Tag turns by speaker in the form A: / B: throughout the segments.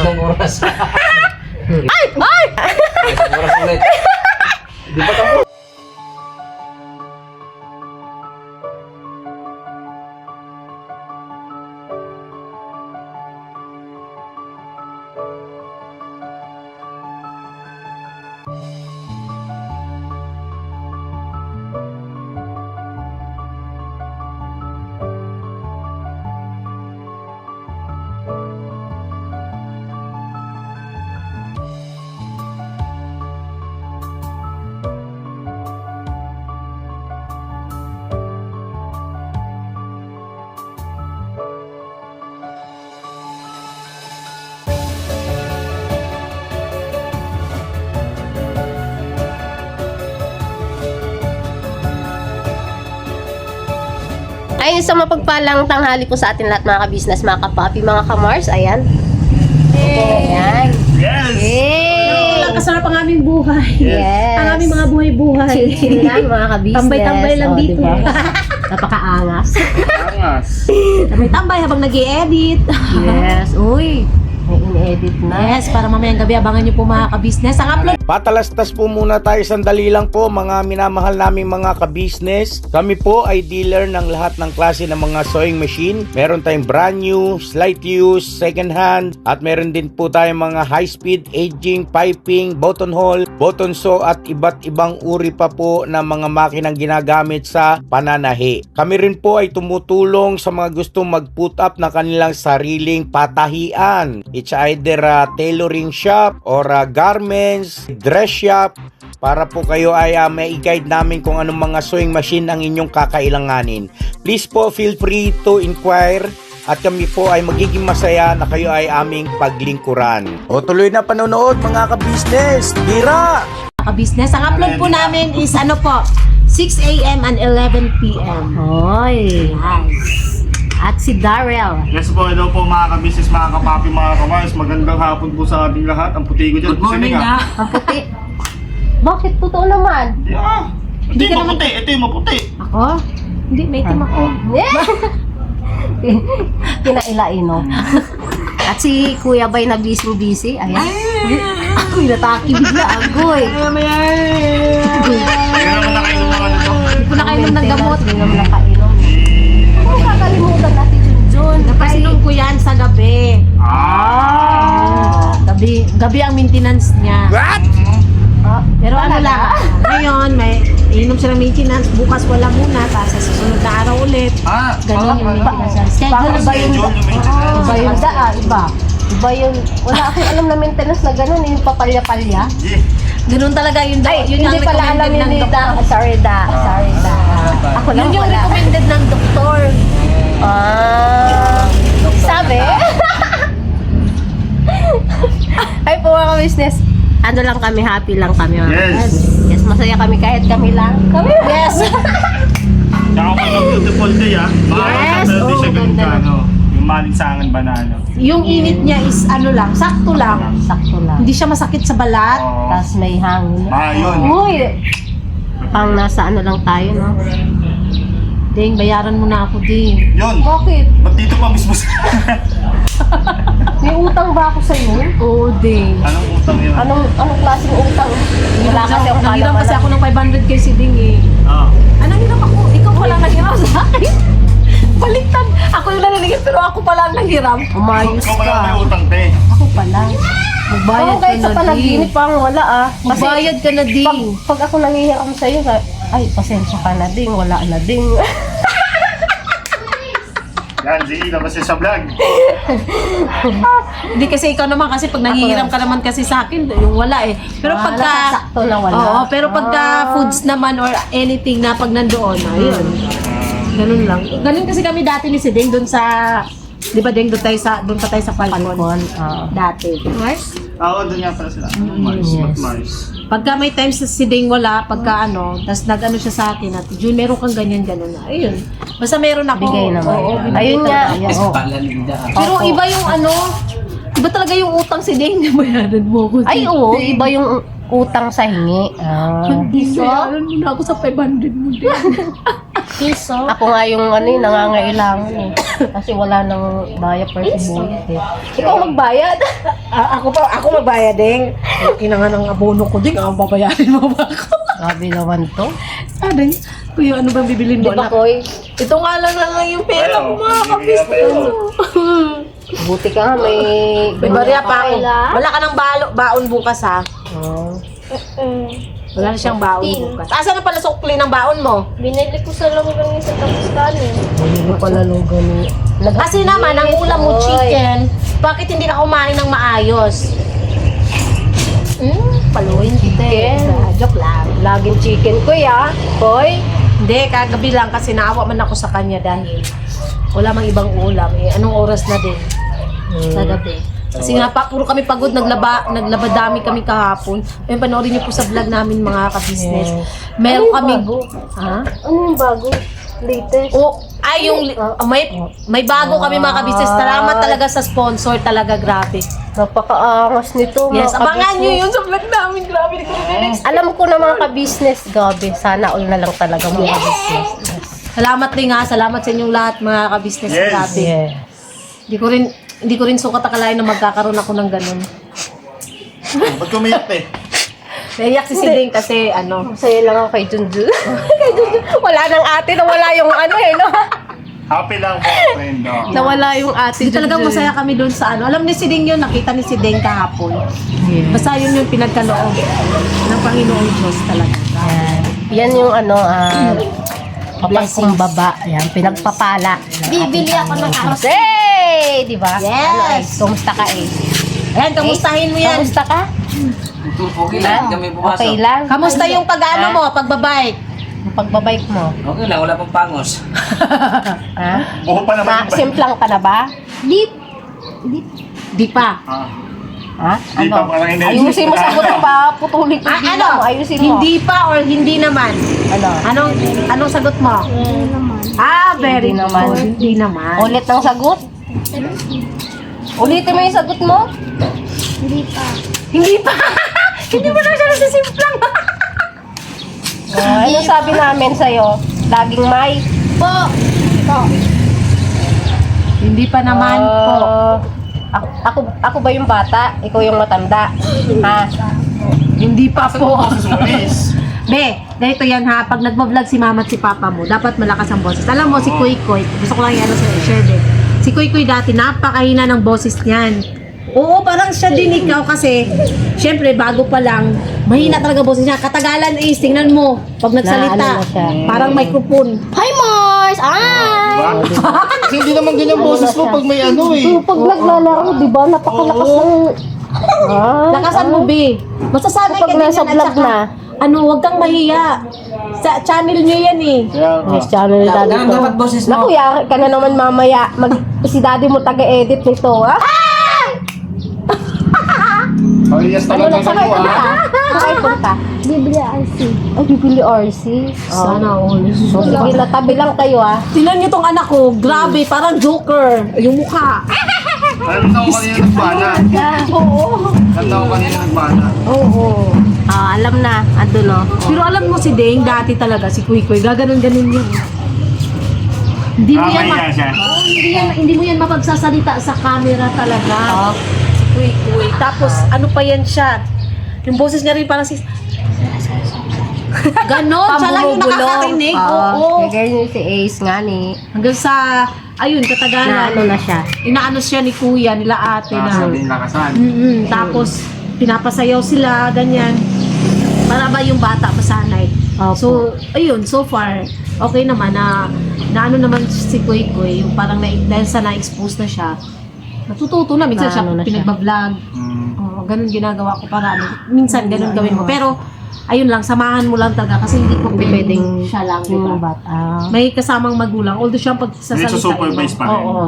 A: Isang oras.
B: Ay! Ay!
A: Isang oras ulit. Di pa tapos.
B: Ayun, sa mapagpalang tanghali po sa atin lahat mga ka-business, mga kapapi, mga ka-Mars. Ayan. Ayan.
C: Yes!
B: Hey!
D: Ang kasarap ang aming buhay.
B: Yes.
D: Ang aming mga buhay-buhay.
B: Chill lang mga ka-business.
D: Tambay-tambay lang dito.
B: Diba? Napakaangas.
C: Angas.
D: Tambay-tambay habang nag-i-edit.
B: Yes. Uy, may in-edit na.
D: Yes, para mamayang gabi abangan nyo po mga ka-business. Ang upload
E: Patalastas po muna tayo sandali lang po mga minamahal naming mga ka-business. Kami po ay dealer ng lahat ng klase ng mga sewing machine. Meron tayong brand new, slight use, second hand, at meron din po tayong mga high speed, aging, piping, button hole, button sew at iba't ibang uri pa po ng mga makinang ginagamit sa pananahi. Kami rin po ay tumutulong sa mga gustong mag-put up na kanilang sariling patahian. It's either a tailoring shop or garments, dress shop, para po kayo ay may i-guide namin kung anong mga sewing machine ang inyong kakailanganin. Please po feel free to inquire at kami po ay magiging masaya na kayo ay aming paglingkuran. O tuloy na panonood mga ka-business. Tira!
D: ka-business. Ang upload po namin is ano po, 6 a.m. and 11 p.m.
B: Hoy.
D: Yes.
B: At si Darrell.
C: Yes po, hello po mga ka-business, mga kapapi, mga ka-Mars. Magandang hapon po sa ating lahat. Ang puti ko dyan.
D: Good morning
C: Siling,
D: na.
B: Ang puti. Bakit? Totoo naman.
C: Yeah. Ito yung maputi. Ito yung maputi.
D: Ako? Hindi, may team ako.
B: Kinailaino. At si Kuya Bay nag-busy. Ayan. Ako'y nataki bigla. Agoy.
C: Hindi naman nakainom ng ano to.
D: Hindi po nakainom ng gamot.
B: Hindi naman nakainom. Kung kakalimutan natin Junjun.
D: Napasinom ko yan sa gabi. Gabi ang maintenance niya.
E: What?
D: Pero ano lang, ngayon may inom siya ng maintenance, bukas wala muna, tapos sa susunod na araw ulit. Ganun yung maintenance.
B: Paano ba yung
C: Schedule yung maintenance.
B: iba yung daan? Iba yung, wala akong alam na maintenance na gano'n, yung papalya-palya.
C: Yeah.
D: Ganun talaga yun daw.
B: Ay,
D: Yun
B: hindi
D: ang
B: pala alam
D: recommended
B: yun
D: ng
B: ni
D: doktor.
B: Sorry da. Ako lang
D: Yun yung
B: pala.
D: recommended ng doktor.
B: Sabi? Ay po mga business. Ano lang kami, happy lang kami. Mga
C: Yes.
B: Yes, masaya kami kahit kami lang. Yes.
C: Tsaka kung ano beautiful day
B: Yes.
C: Pero di
B: Oh,
C: siya ganun
B: ganda
C: ka, ano. Yung malinsangan ba na ano.
D: Yung init niya is ano lang, sakto lang.
B: Sakto lang.
D: Hindi siya masakit sa balat.
C: Oo.
B: Tapos may hangin.
C: Yun.
B: Uy! Pang nasa ano lang tayo, no?
D: Ding, bayaran mo na ako, Ding.
C: Yun.
B: Bakit?
C: Ba't dito pa mismo sa...
B: May utang ba ako sa'yo?
D: Oo, Ding.
C: Anong utang yun?
B: Anong klaseng utang? Wala kasi ako
D: Nanghiram kasi ako ng 500 kay si Ding eh.
C: Ah.
D: Nanghiram ako. Ikaw pala nanghiram sa akin. Baliktad. Ako yung nananigil pero ako pala ang nanghiram.
B: Umayos
C: Ikaw pala may
B: ka.
C: utang, te.
D: Ako pala. Magbayad
B: Oo,
D: ka
B: kahit sa
D: na, Ding.
B: panaginip pang wala Kasi
D: Magbayad ka na, Ding.
B: pag ako nangihiram sa'yo, ay, pasensya ka na ding, wala na ding.
C: Yan, sige, labas yun sa vlog.
D: Hindi kasi ikaw naman kasi pag nanghihiram ka naman kasi sa akin, yung wala eh. Pero pagka...
B: Sakto na wala.
D: Oo, pero pagka foods naman or anything na pag nandoon, ayun. Ganun lang. Ganun kasi kami dati ni si Ding doon sa... Di ba Ding, doon pa tayo sa Falcon? Dati. Mars?
C: Oo, doon nga pala sila. Mars,
B: Yes.
C: Mars.
D: Pagka may times si Ding wala, pagka ano, tapos nag-ano siya sa akin at June, meron kang ganyan, na. Ayun. Basta meron ako.
B: Bigay naman.
D: Oo, binigay
B: Ayun nga.
D: talaga.
B: Oo.
D: Pero
B: Opo.
D: iba yung ano, iba talaga yung utang si Ding na bayaran mo ko.
B: Ay, oo, iba yung utang sa hingi.
D: Hindi bayaran mo na ako sa 500 mo din. Piso.
B: Ako nga yung nangangailangan eh. Kasi wala nang diaper si Buyet eh. Ikaw magbayad?
D: Ako magbayad din. Kinangan ng abono ko din. Ang babayarin mo ba ako?
B: Sabi naman to.
D: Sabi, kuya, ano bang bibilin mo?
B: Di ba, Koy?
D: Ito nga lang yung pera ko, mga kabisnes.
B: Buti ka nga may...
D: May barya pa ako. Wala ka ng baon bukas, ha?
B: Oh.
D: Wala na siyang baon bukas. Asan na pala sukli ng baon mo?
F: Binili ko sa longgang sa tapos kanin.
B: Hindi ko pala lugan eh.
D: Kasi naman, ang ulam mo chicken, bakit hindi ka kumain ng maayos?
B: Paluin chicken.
D: Joke lang.
B: Laging chicken ko ya. Koy.
D: Hindi, kagabi lang kasi naawa man ako sa kanya dahil wala mang ibang ulam. Eh, anong oras na din? Sa gabi. Kasi nga pa, puro kami pagod, naglabadami kami kahapon. Ayun, panoorin niyo po sa vlog namin mga ka-business. Meron kami... Ha?
F: Ano yung bago? Latest?
D: May bago kami mga ka-business. Salamat talaga sa sponsor, talaga grabe.
B: Napakaangas nito.
D: Yes,
B: mga
D: abangan
B: ka-business.
D: niyo yun sa vlog namin. Grabe, hindi ko rin
B: Alam ko na mga ka-business, gabi. Sana all na lang talaga mga ka-business.
D: Salamat din nga, salamat sa inyong lahat mga ka-business.
C: Yes.
D: Grabe.
B: Yeah.
D: Hindi ko rin sukat akalain na magkakaroon ako ng ganun.
C: Ba't kumiyak eh?
D: Naiyak si Siding kasi
B: Masaya lang ako kay Junjun. Kay Junjun. Wala nang ate, nawala yung no?
C: Happy lang po, friend. Oh.
B: Nawala yung ate
D: Hindi talagang
B: Junjun.
D: masaya kami doon sa Alam ni Siding yun, nakita ni Siding kahapon. Basta yun yung pinagkaloob ng Panginoong Diyos talaga.
B: Yan yung papagkumbaba. Yan, pinagpapala.
F: Bibili ako ng arroz.
B: Hey! Di ba?
D: Yes!
B: Kumusta ka eh?
D: Ayan, kamustahin mo yan.
B: Kamusta ka?
A: Okay lang, kami pumasok.
B: Okay lang.
D: Kamusta yung mo, pagbabike?
B: Yung pagbabike mo?
A: Okay lang, wala pang pangos.
B: Ha?
C: Buho pa naman.
B: Simplang ka na ba?
D: Di pa.
B: Ha?
C: Di pa, parang energy.
B: Ayusin mo sagot mo ba? Putulin ko bilang mo. Ayusin mo.
D: Hindi pa or hindi naman?
B: Ano?
D: Anong sagot mo? Very
B: Hindi naman.
D: good. Hindi naman.
B: Ulit ng sagot? Ulitin mo yung sagot mo?
F: Hindi pa.
D: Hindi pa. Hindi mo na siya nasisimplang.
B: Ano sabi namin sa'yo? Laging may?
D: Hindi pa naman po.
B: Ako ba yung bata? Ikaw yung matanda? Ha?
D: Hindi pa po.
C: Sulis.
D: Be, ganito yan ha. Pag nagbablog si mama at si papa mo, dapat malakas ang boses. Alam mo, si Kuy Kuy, gusto ko lang i-ano sa share din. Si Kuy Kuy dati, napakahina ng boses niyan. Oo, parang siya din ikaw kasi, syempre, bago pa lang, mahina talaga boses niya. Katagalan is, tingnan mo, pag nagsalita,
B: Na ano na siya.
D: parang microphone.
F: Hi, Mars! Hi!
C: Diba? Kasi hindi naman ganyan boses mo pag may
B: Pag naglalaro, di ba? Napakalakas ng...
D: Lakasan mo, Be. Masasabi ka
B: Kapag
D: din
B: nasa
D: yan, at
B: vlog
D: saka,
B: na.
D: Huwag kang mahiya. Sa channel niyo yan eh.
B: Yes, channel ni daddy ko.
A: Dapat boses mo.
B: Naku, yari ka na naman mamaya. Si daddy mo taga-edit nito, ha?
C: Oh, yes,
B: Ano
C: talaga
B: na, sakay
C: kayo,
B: punta? Sakay punta?
F: Bibili RC.
B: Ay, bibili RC.
D: Sana all.
B: So, sige na, tabi lang kayo, ha?
D: Tingnan niyo tong anak ko, grabe, parang Joker. Yung mukha.
C: Alam na ako kanina nagbana. Alam na ako kanina nagbana.
B: Oo. Alam na. Ando, no?
D: Pero alam mo si Deng, dati talaga, si Kuy Kuy, gaganon-ganon yun. Hindi mo yan,
C: Mamaya siya.
D: hindi mo yan mapagsasalita sa camera talaga. Si Kuy Kuy. Tapos, ano pa yan siya? Yung boses niya rin parang si... Ganon, siya lang yung nakakarinig. Oo.
B: Kaya ganyan si Ace nga ni.
D: Hanggang sa, ayun,
B: Na
D: katagalan.
B: ano na siya.
D: Inaano siya ni Kuya, nila ate na.
C: Sabihin lakasan.
D: Tapos, pinapasayaw sila, ganyan. Para ba yung bata masanay?
B: Opo.
D: So, ayun, so far, okay naman na ano naman si Kuy Kuy, yung parang dahil sa na-expose na siya, natututo na. Minsan siya
B: Na ano na siya.
D: pinagbablog. Oo, ganun ginagawa ko para minsan ganun gawin mo. Pero, ayun lang, samahan mo lang talaga kasi hindi ko pwedeng siya lang, di
B: Yung
D: ba?
B: bata.
D: May kasamang magulang, although siya ang pagsasalita.
C: Hindi supervise pa rin.
D: Oo.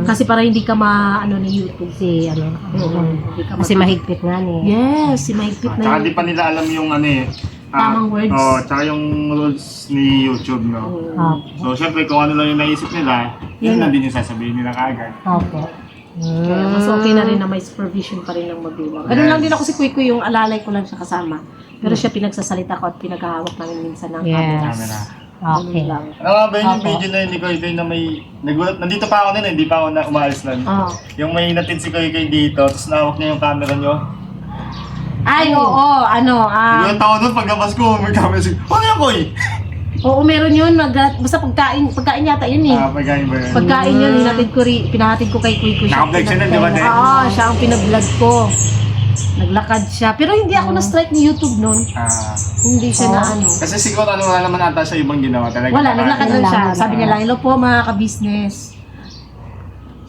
D: Kasi para hindi ka ano ni YouTube.
B: Si ano.
D: Hindi ka
B: Kasi mahigpit nga ni.
D: Yes, si mahigpit na
C: Tsaka
D: yun.
C: di pa nila alam yung ano eh.
D: Tamang words.
C: Oo, tsaka yung rules ni YouTube, no? So, syempre, kung ano lang yung naisip nila, yun lang din yung sasabihin nila kaagad.
B: Opo.
D: Kaya mas okay na rin na may supervision pa rin ng magulang. Ganun lang din ako si Kuy Kuy, yung alalay ko lang siya kasama. Pero siya pinagsasalita ko at pinaghahawak namin minsan ng
B: Yes.
D: camera.
C: Camera.
B: Okay.
D: Ganun lang.
C: Ano nga ba yun yung
D: Opo.
C: video na yun ni Koy Koy na may nagulat, nandito pa ako nun hindi pa ako na umalis lang.
D: Oh.
C: Yung may natid si Koy Koy dito, tapos nahawak niya yung camera niyo.
D: Ay, oo,
C: Nagulat ako nun paglabas ko, may camera si, ano yan Koy?
D: oo, meron yun. Basta pagkain yata yun eh.
C: Pagkain ba yun?
D: Pagkain yun, pinahatid ko kay Kuy Kuy.
C: Naka-vlog siya nun, di ba, Dek?
D: Oo, siya ang pinablog ko. Naglakad siya. Pero hindi ako na-strike ni YouTube noon. Hindi siya na ano.
C: Kasi siguro ano wala naman ata siya ibang ginawa talaga.
D: Wala, naglakad lang siya.
B: Naglakad.
D: Sabi niya lang, hello po mga ka-business.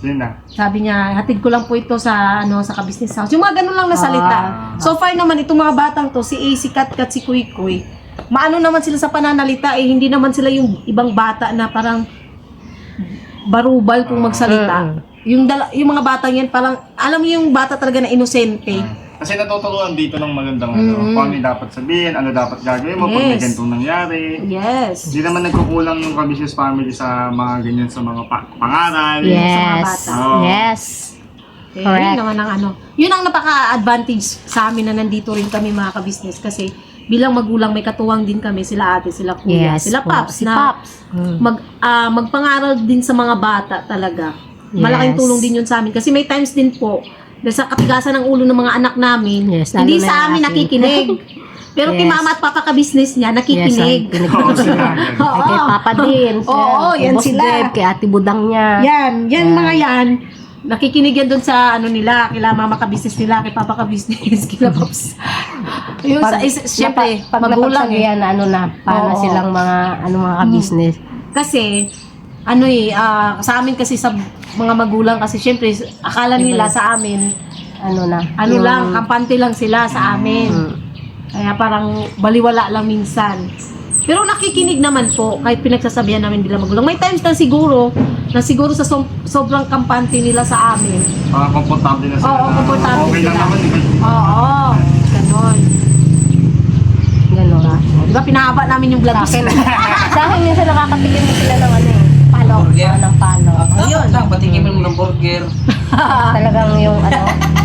C: Yun na.
D: Sabi niya, hatid ko lang po ito sa sa ka-business house. Yung mga ganun lang na salita. So far naman, itong mga batang to, si A, si Kat Kat, si Kuy Kuy, maano naman sila sa pananalita hindi naman sila yung ibang bata na parang barubal kung magsalita. Yung mga batang yan, parang, alam mo yung bata talaga na inosente.
C: Kasi natuturuan dito ng magandang ano, kung ano yung dapat sabihin, ano dapat gagawin mo pag may
D: Yes.
C: ganitong nangyari.
D: Yes.
C: Hindi naman nagkukulang yung Kabisnes family sa mga ganyan sa mga pangaral.
D: Sa mga
B: Yes.
D: bata.
C: Oo.
B: Yes.
D: Eh,
B: Correct.
D: Yun naman ang yun ang napaka-advantage sa amin na nandito rin kami mga ka-business kasi bilang magulang may katuwang din kami, sila ate, sila kuya,
B: Yes.
D: sila paps
B: Si
D: na
B: Pops.
D: magpangaral din sa mga bata talaga.
B: Yes.
D: Malaking tulong din yun sa amin kasi may times din po dahil sa katigasan ng ulo ng mga anak namin,
B: Yes, lalo
D: hindi
B: na
D: sa
B: yung
D: amin
B: akin.
D: nakikinig. Pero kay
B: Yes.
D: mama at papa ka-business niya, nakikinig.
B: Yes,
C: Oo, sila.
D: Oo.
B: Kay Papa din.
D: Oo,
B: kay
D: yan
B: Boss
D: sila.
B: Deb, kay Ate Budang niya.
D: Yan mga yan. Nakikinig yan doon sa nila, kila mama ka-business nila, kay papa ka-business, kila pops. Yun, syempre,
B: pag
D: magulang
B: napagsabihan na paano
D: Oo.
B: silang mga ka-business.
D: Kasi, sa amin kasi sa mga magulang kasi syempre, akala nila sa amin,
B: Yung-
D: lang, kampante lang sila sa amin. Kaya parang baliwala lang minsan. Pero nakikinig naman po, kahit pinagsasabihan namin nila magulang. May times na siguro sa sobrang kampante nila sa amin.
C: Parang komportable na sila.
D: Oo, komportable
C: Okay lang
D: sila.
C: naman.
D: Oo, ganon.
B: Gano'n.
D: Di ba pinahaba namin yung vlog
B: Sa akin, sa akin minsan nakakatikim mo sila ng palo.
A: Burger.
B: Ng palo.
A: Ayun. Patikin mo ng burger.
B: Talagang yung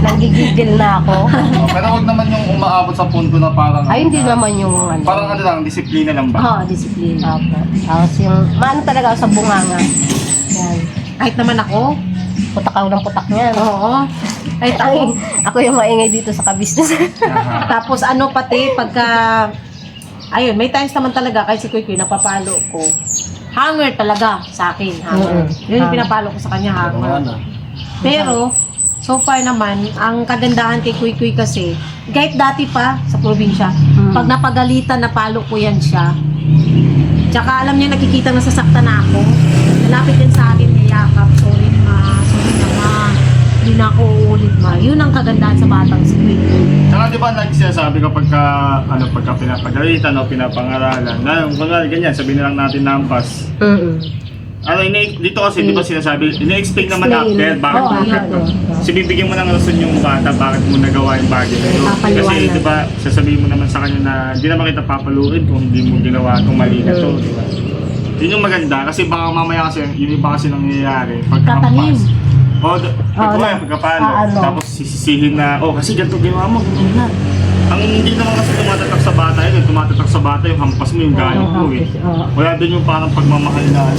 B: nanggigigil na ako.
C: Pero huwag naman yung umaabot sa punto na parang...
B: Ay, hindi naman yung
C: Parang lang, disiplina lang ba?
D: Disiplina.
B: Opo. Tapos yung, talaga ako sa bunganga. Yan.
D: Kahit naman ako,
B: Putak ako ng putak niyan.
D: oo. Kahit ako.
B: Ako yung maingay dito sa ka-business.
D: Tapos pati pagka, ayun, may times naman talaga, kahit si Kuy Kuy, napapalo ko. Hanger talaga sa akin, hanger. Yun yung pinapalo ko sa kanya, hanger. Pero, so far naman, ang kagandahan kay Kuy Kuy kasi, kahit dati pa sa probinsya, pag napagalitan, napalo ko yan siya. Tsaka alam niya, nakikita na sasaktan na ako. Nalapit din sa akin, niyakap, sorry ma, hindi na ako uulit ma. Yun ang kagandahan sa batang si Kuy Kuy.
C: Saka di ba nagsasabi kapag pagka pinapagalitan o pinapangaralan, na kunwari ganyan, sabihin na lang natin nampas. Dito kasi, di ba sinasabi, ina-explain naman after, bakit
D: Oo,
C: mo
D: yan.
C: kasi bibigyan mo ng rason yung bata, bakit mo nagawa yung bagay na yun. Kasi
B: Papaliwanag.
C: di ba, sasabihin mo naman sa kanya na, di naman kita papaluin kung hindi mo ginawa itong mali na to, di ba? Yun yung maganda, kasi baka mamaya kasi, yun yung ba kasi nangyayari,
D: Tatanim.
C: pagkapalo, tapos sisisihin na, kasi ganito ginawa mo, ganyan na. Ang hindi naman kasi tumatatak sa bata yun, tumatatak sa bata yung hampas mo, yung galing mo eh. Wala din yung parang pagmamahal na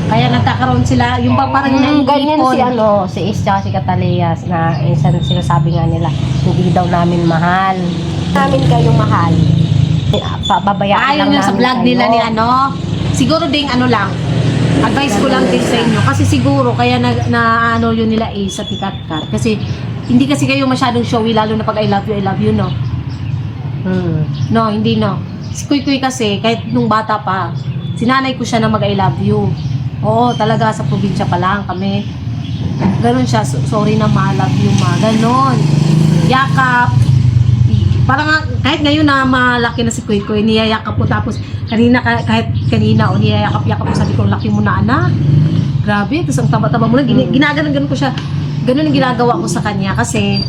D: Kaya nagkakaroon sila, yung parang
B: Ganyan
D: naiipon.
B: si Ace tsaka si Catalias na isang sinasabi nga nila, hindi daw namin mahal. Namin kayong mahal. Babayaan lang
D: Yun yung sa
B: namin
D: vlog
B: kayo.
D: nila ni siguro ding lang, advice ko lang din sa inyo. Kasi siguro, kaya na yun nila sa tikat-kat. Kasi, hindi kasi kayo masyadong showy, lalo na pag I love you, no? No, hindi no. Si Kuy Kuy kasi, kahit nung bata pa, sinanay ko siya na mag I love you. Oo, talaga sa probinsya pa lang kami. Ganon siya, sorry na ma, love you ma. Ganon. Yakap. Parang kahit ngayon na malaki na si Kuy Kuy, niyayakap ko. Tapos kahit kanina, niyayakap-yakap ko, sabi ko, laki mo na anak. Grabe, tapos ang taba-taba mo na, ginaganon ko siya. Ganon ang ginagawa ko sa kanya kasi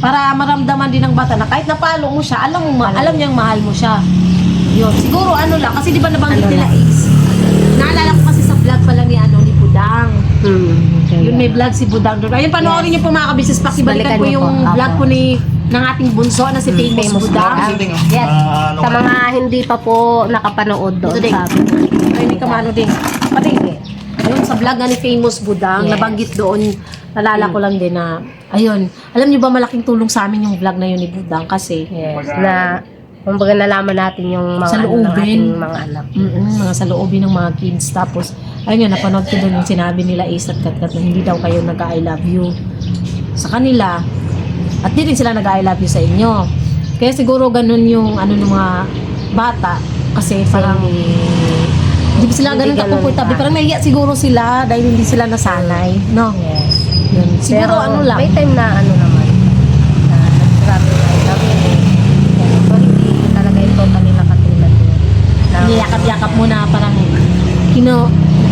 D: para maramdaman din ng bata na kahit napalo mo siya, alam niyang mahal mo siya. Yun, siguro lang, kasi di ba nabanggit nila Ace? Naalala ko kasi sa vlog pala ni Budang. Yun, may vlog si Budang doon. Ayun, panoorin niyo po mga ka-business, pakibalikan
B: Balikan
D: ko
B: niyo
D: yung
B: po.
D: vlog ko ni ng ating bunso na si Famous Budang.
B: Yes.
C: Ano,
B: Sa mga hindi pa po nakapanood doon
D: Ito din.
B: sa
D: Ay, hindi ka maano din. Pati, yun, sa vlog nga ni Famous Budang,
B: Yes.
D: nabanggit doon, nalala ko lang din na, ayun, alam niyo ba malaking tulong sa amin yung vlog na yun ni Budang kasi,
B: Yes. Na kumbaga nalaman natin yung mga
D: Sa
B: ano ng
D: loobin.
B: ating mga anak.
D: mga sa loobin ng mga kids. Tapos, ayun nga, napanood ko doon yung sinabi nila Ace at Katkat na hindi daw kayo nag-I love you sa kanila. At di rin sila nag-I love you sa inyo. Kaya siguro ganun yung ano ng mga bata. Kasi parang hindi ba sila ganun
B: Hindi ganun
D: ka-comfortable.
B: ba?
D: Parang nahiya siguro sila dahil hindi sila nasanay. No?
B: Yes.
D: Yun. Siguro
B: Pero
D: ano lang.
B: may time na ano naman, na nagsabi na I love you. Yes. So, hindi talaga yung totally nakatulad yun. Na,
D: Niyakap-yakap mo na parang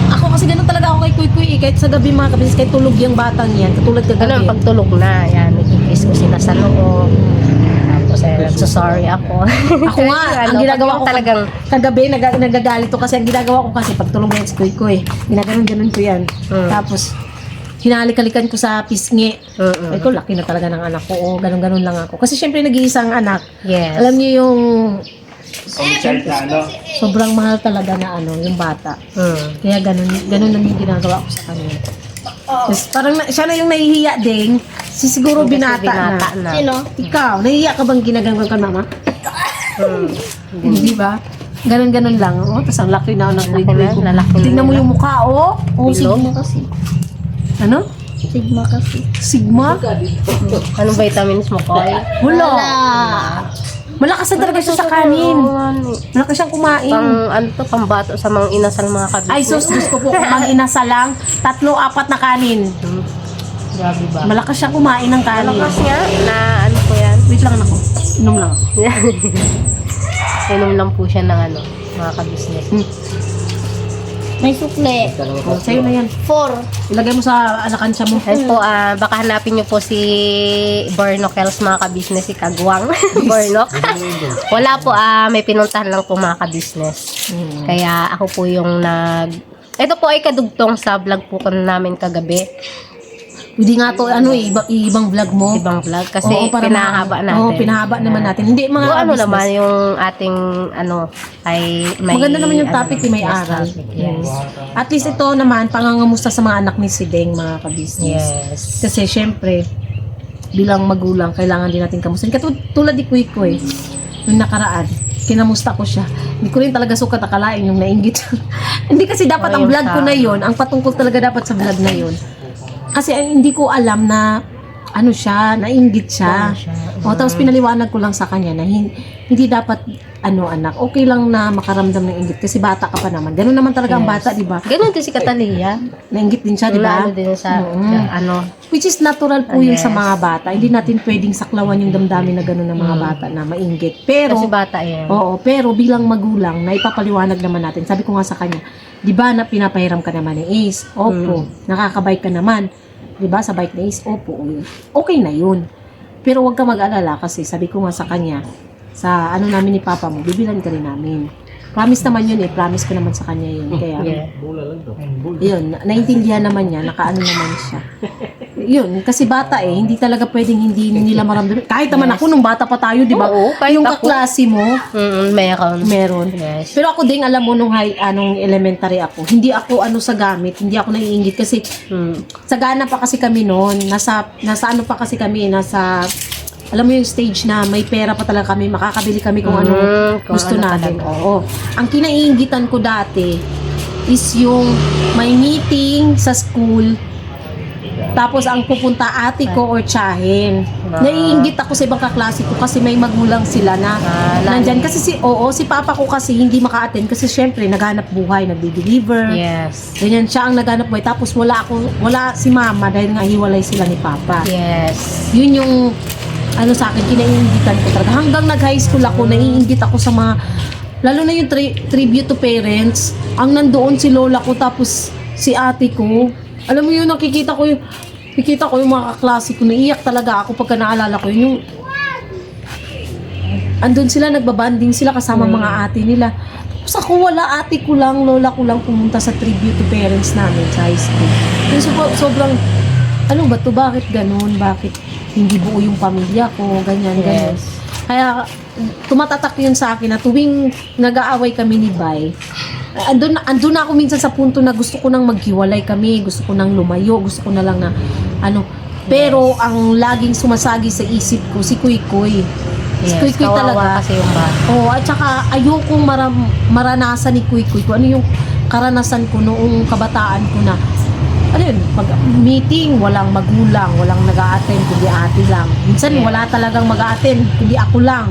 D: ako kasi ganun talaga ako kay Kuy Kuy kahit sa gabi mga kabis, kahit tulog yung batang yan katulad
B: Ganun,
D: kagabi
B: pagtulog na, yan, nag-kiss ko sila sa noo. Tapos, nagsasorry ako.
D: ako nga ang ginagawa ko
B: talagang,
D: kagabi nagagalit ko kasi ang ginagawa ko kasi pag tulog na yan si Kuy Kuy ginaganon ko yan tapos hinalik-halikan ko sa pisngi ay ko laki na talaga ng anak ko ganun lang ako kasi syempre nag-iisang anak
B: yes.
D: alam niyo yung
C: child na ano.
D: sobrang mahal talaga na ano yung bata kaya ganun lang yung ginagawa ko sa kanya. Yes, parang siya na yung nahihiya ding siguro
B: Kasi
D: binata na.
F: Sino?
D: Ikaw, nahihiya ka bang ginagawa ka mama? Hindi ba? Ganun lang. Oh, tapos ang laki na ng
B: Laki na, lalaki na
D: tingnan mo
B: nila.
D: yung mukha, oh. Oh,
F: Sigma kasi.
D: ano?
F: Sigma kasi.
D: Sigma?
B: Anong vitamins mo, Koy?
D: Wala. Malakas na talaga siya sa kanin. Malakas siyang kumain.
B: Pang, ano to, pambato sa mga inasal mga kabis.
D: Ay, sus, Diyos ko po, kung ang inasa lang, 3-4 na kanin.
B: Grabe ba?
D: Malakas siyang kumain ng kanin.
B: Malakas nga, na ano po yan?
D: Wait lang ako. Inom lang ako.
B: Inom lang po siya ng ano, mga kabisnes.
F: May sukle.
D: Oh, sa'yo na yan.
F: 4.
D: Ilagay mo sa alakansya mo.
B: Ayun po, baka hanapin niyo po si Bornokels mga kabisnes, si Kagwang. Bornok. Wala po, may pinuntahan lang po mga kabisnes. Kaya ako po yung ito po ay kadugtong sa vlog po namin kagabi.
D: Hindi nga to, ibang vlog mo.
B: Ibang vlog kasi
D: Oo, para
B: pinahaba natin.
D: Oo, pinahaba naman natin. Hindi, mga
B: Kung ano
D: business.
B: naman yung ating ay may
D: Maganda naman yung topic, may
B: yes,
D: aral.
B: topic, yes.
D: At least ito naman, pangangamusta sa mga anak ni Sideng, mga kabisnes.
B: Yes.
D: Kasi syempre, bilang magulang, kailangan din natin kamustahin. Katulad ni Kuy Kuy, yung nakaraan, kinamusta ko siya. Hindi ko rin talaga sukat akalain yung nainggit. Hindi kasi dapat ang
B: yung
D: vlog ko na yon, ang patungkol talaga dapat sa vlog na yon. Kasi hindi ko alam na ano siya, nainggit siya. O, tapos pinaliwanag ko lang sa kanya na hindi dapat anak, okay lang na makaramdam ng inggit kasi bata ka pa naman. Ganun naman talaga ang bata, di ba?
B: Ganun din si Katalia.
D: Nainggit din siya, di ba?
B: Ano din sa ano.
D: Which is natural po yun
B: Yes.
D: sa mga bata. Hindi natin pwedeng saklawan yung damdamin na gano'n ng mga bata na mainggit. Pero,
B: Kasi bata yan.
D: oo, pero bilang magulang, na ipapaliwanag naman natin. Sabi ko nga sa kanya, di ba na pinapahiram ka naman ni Ace? Opo. Nakakabike ka naman. Di ba sa bike ni Ace? Opo. Okay na yun. Pero huwag ka mag-alala kasi sabi ko nga sa kanya, sa ano namin ni Papa mo, bibilan ka rin namin. Promise naman yun Promise ko naman sa kanya yun. Kaya,
B: Yeah.
D: yun, naintindihan naman niya, nakaano naman siya. Yun, kasi bata hindi talaga pwedeng hindi nila maramdaman. Kahit naman ako, nung bata pa tayo, di ba?
B: Oo, kahit
D: Yung
B: ako.
D: kaklase mo,
B: Meron.
D: meron.
B: Yes.
D: Pero ako din, alam mo, nung elementary ako, hindi ako sa gamit, hindi ako naiingit kasi sagana pa kasi kami noon, nasa ano pa kasi kami, alam mo yung stage na may pera pa talaga kami, makakabili kami kung ano
B: kung
D: gusto
B: ano
D: natin.
B: talaga.
D: Oo. Ang kinaiingitan ko dati is yung may meeting sa school, tapos ang pupunta ate ko or tiyahin. Naiinggit ako sa ibang kaklase ko kasi may magulang sila na nandyan. Kasi si papa ko kasi hindi maka-attend kasi syempre naghanap buhay, nagdi-deliver.
B: Yes.
D: Ganyan siya ang naghanap buhay. Tapos wala si mama dahil nga hiwalay sila ni papa.
B: Yes.
D: Yun yung sa akin, kinaiingitan ko talaga. Hanggang nag-high school ako, naiingit ako sa mga, lalo na yung tribute to parents. Ang nandoon si lola ko, tapos si ate ko. Alam mo yun, nakikita ko yung mga kaklase ko, naiiyak talaga ako pagka naalala ko yun. Yung, andun sila, nagbabanding sila kasama mga ate nila. Tapos ako wala, ate ko lang, lola ko lang pumunta sa tribute to parents namin sa high school. Kasi sobrang, ano ba to? Bakit ganun? Bakit hindi buo yung pamilya ko, ganyan, ganyan. Kaya tumatatak yun sa akin na tuwing nag-aaway kami ni Bay, andun na ako minsan sa punto na gusto ko nang maghiwalay kami, gusto ko nang lumayo, gusto ko na lang na ano. Pero ang laging sumasagi sa isip ko, si Kuy Kuy. Si Kuy Kuy
B: kawawa
D: talaga.
B: kasi yung bata.
D: Oo, at saka ayokong maranasan ni Kuy Kuy kung ano yung karanasan ko noong kabataan ko na ano yun, pag meeting, walang magulang, walang nag-a-attend, kundi ate lang. Minsan wala talagang mag-a-attend, kundi ako lang.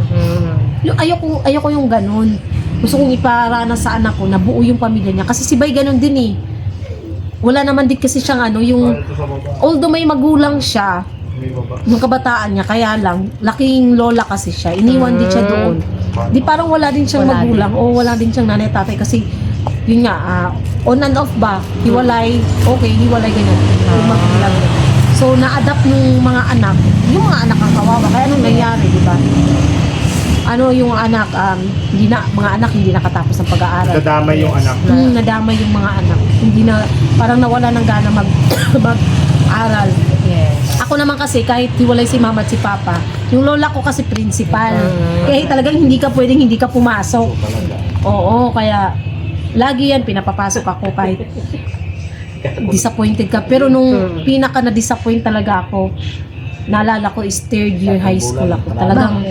D: Yung ayoko yung ganun. Gusto kong iparanas sa anak ko na buo yung pamilya niya. Kasi si Bay ganun din eh. Wala naman din kasi siyang ano, yung although may magulang siya, yung kabataan niya, kaya lang, laking lola kasi siya. Iniwan din siya doon. Di parang wala din siyang
B: Wala
D: magulang o wala din siyang nanay tatay kasi yun nga, on and off ba, hiwalay, okay, hiwalay ganyan. Yung magulang. So, na-adapt nung mga anak, yung mga anak ang kawawa. Kaya anong nangyari, di ba? Ano yung anak, mga anak hindi nakatapos ng pag-aaral.
C: Nadamay yung anak.
D: Nadamay yung mga anak. Hindi na, parang nawala ng gana mag-aral.
B: Yes.
D: Ako naman kasi, kahit hiwalay si mama at si papa, yung lola ko kasi principal. Kaya talagang hindi ka pwedeng hindi ka pumasok. Oo, kaya lagi yan, pinapapasok ako kahit disappointed ka. Pero nung pinaka na-disappoint talaga ako, naalala ko is third year high school ako. Talagang,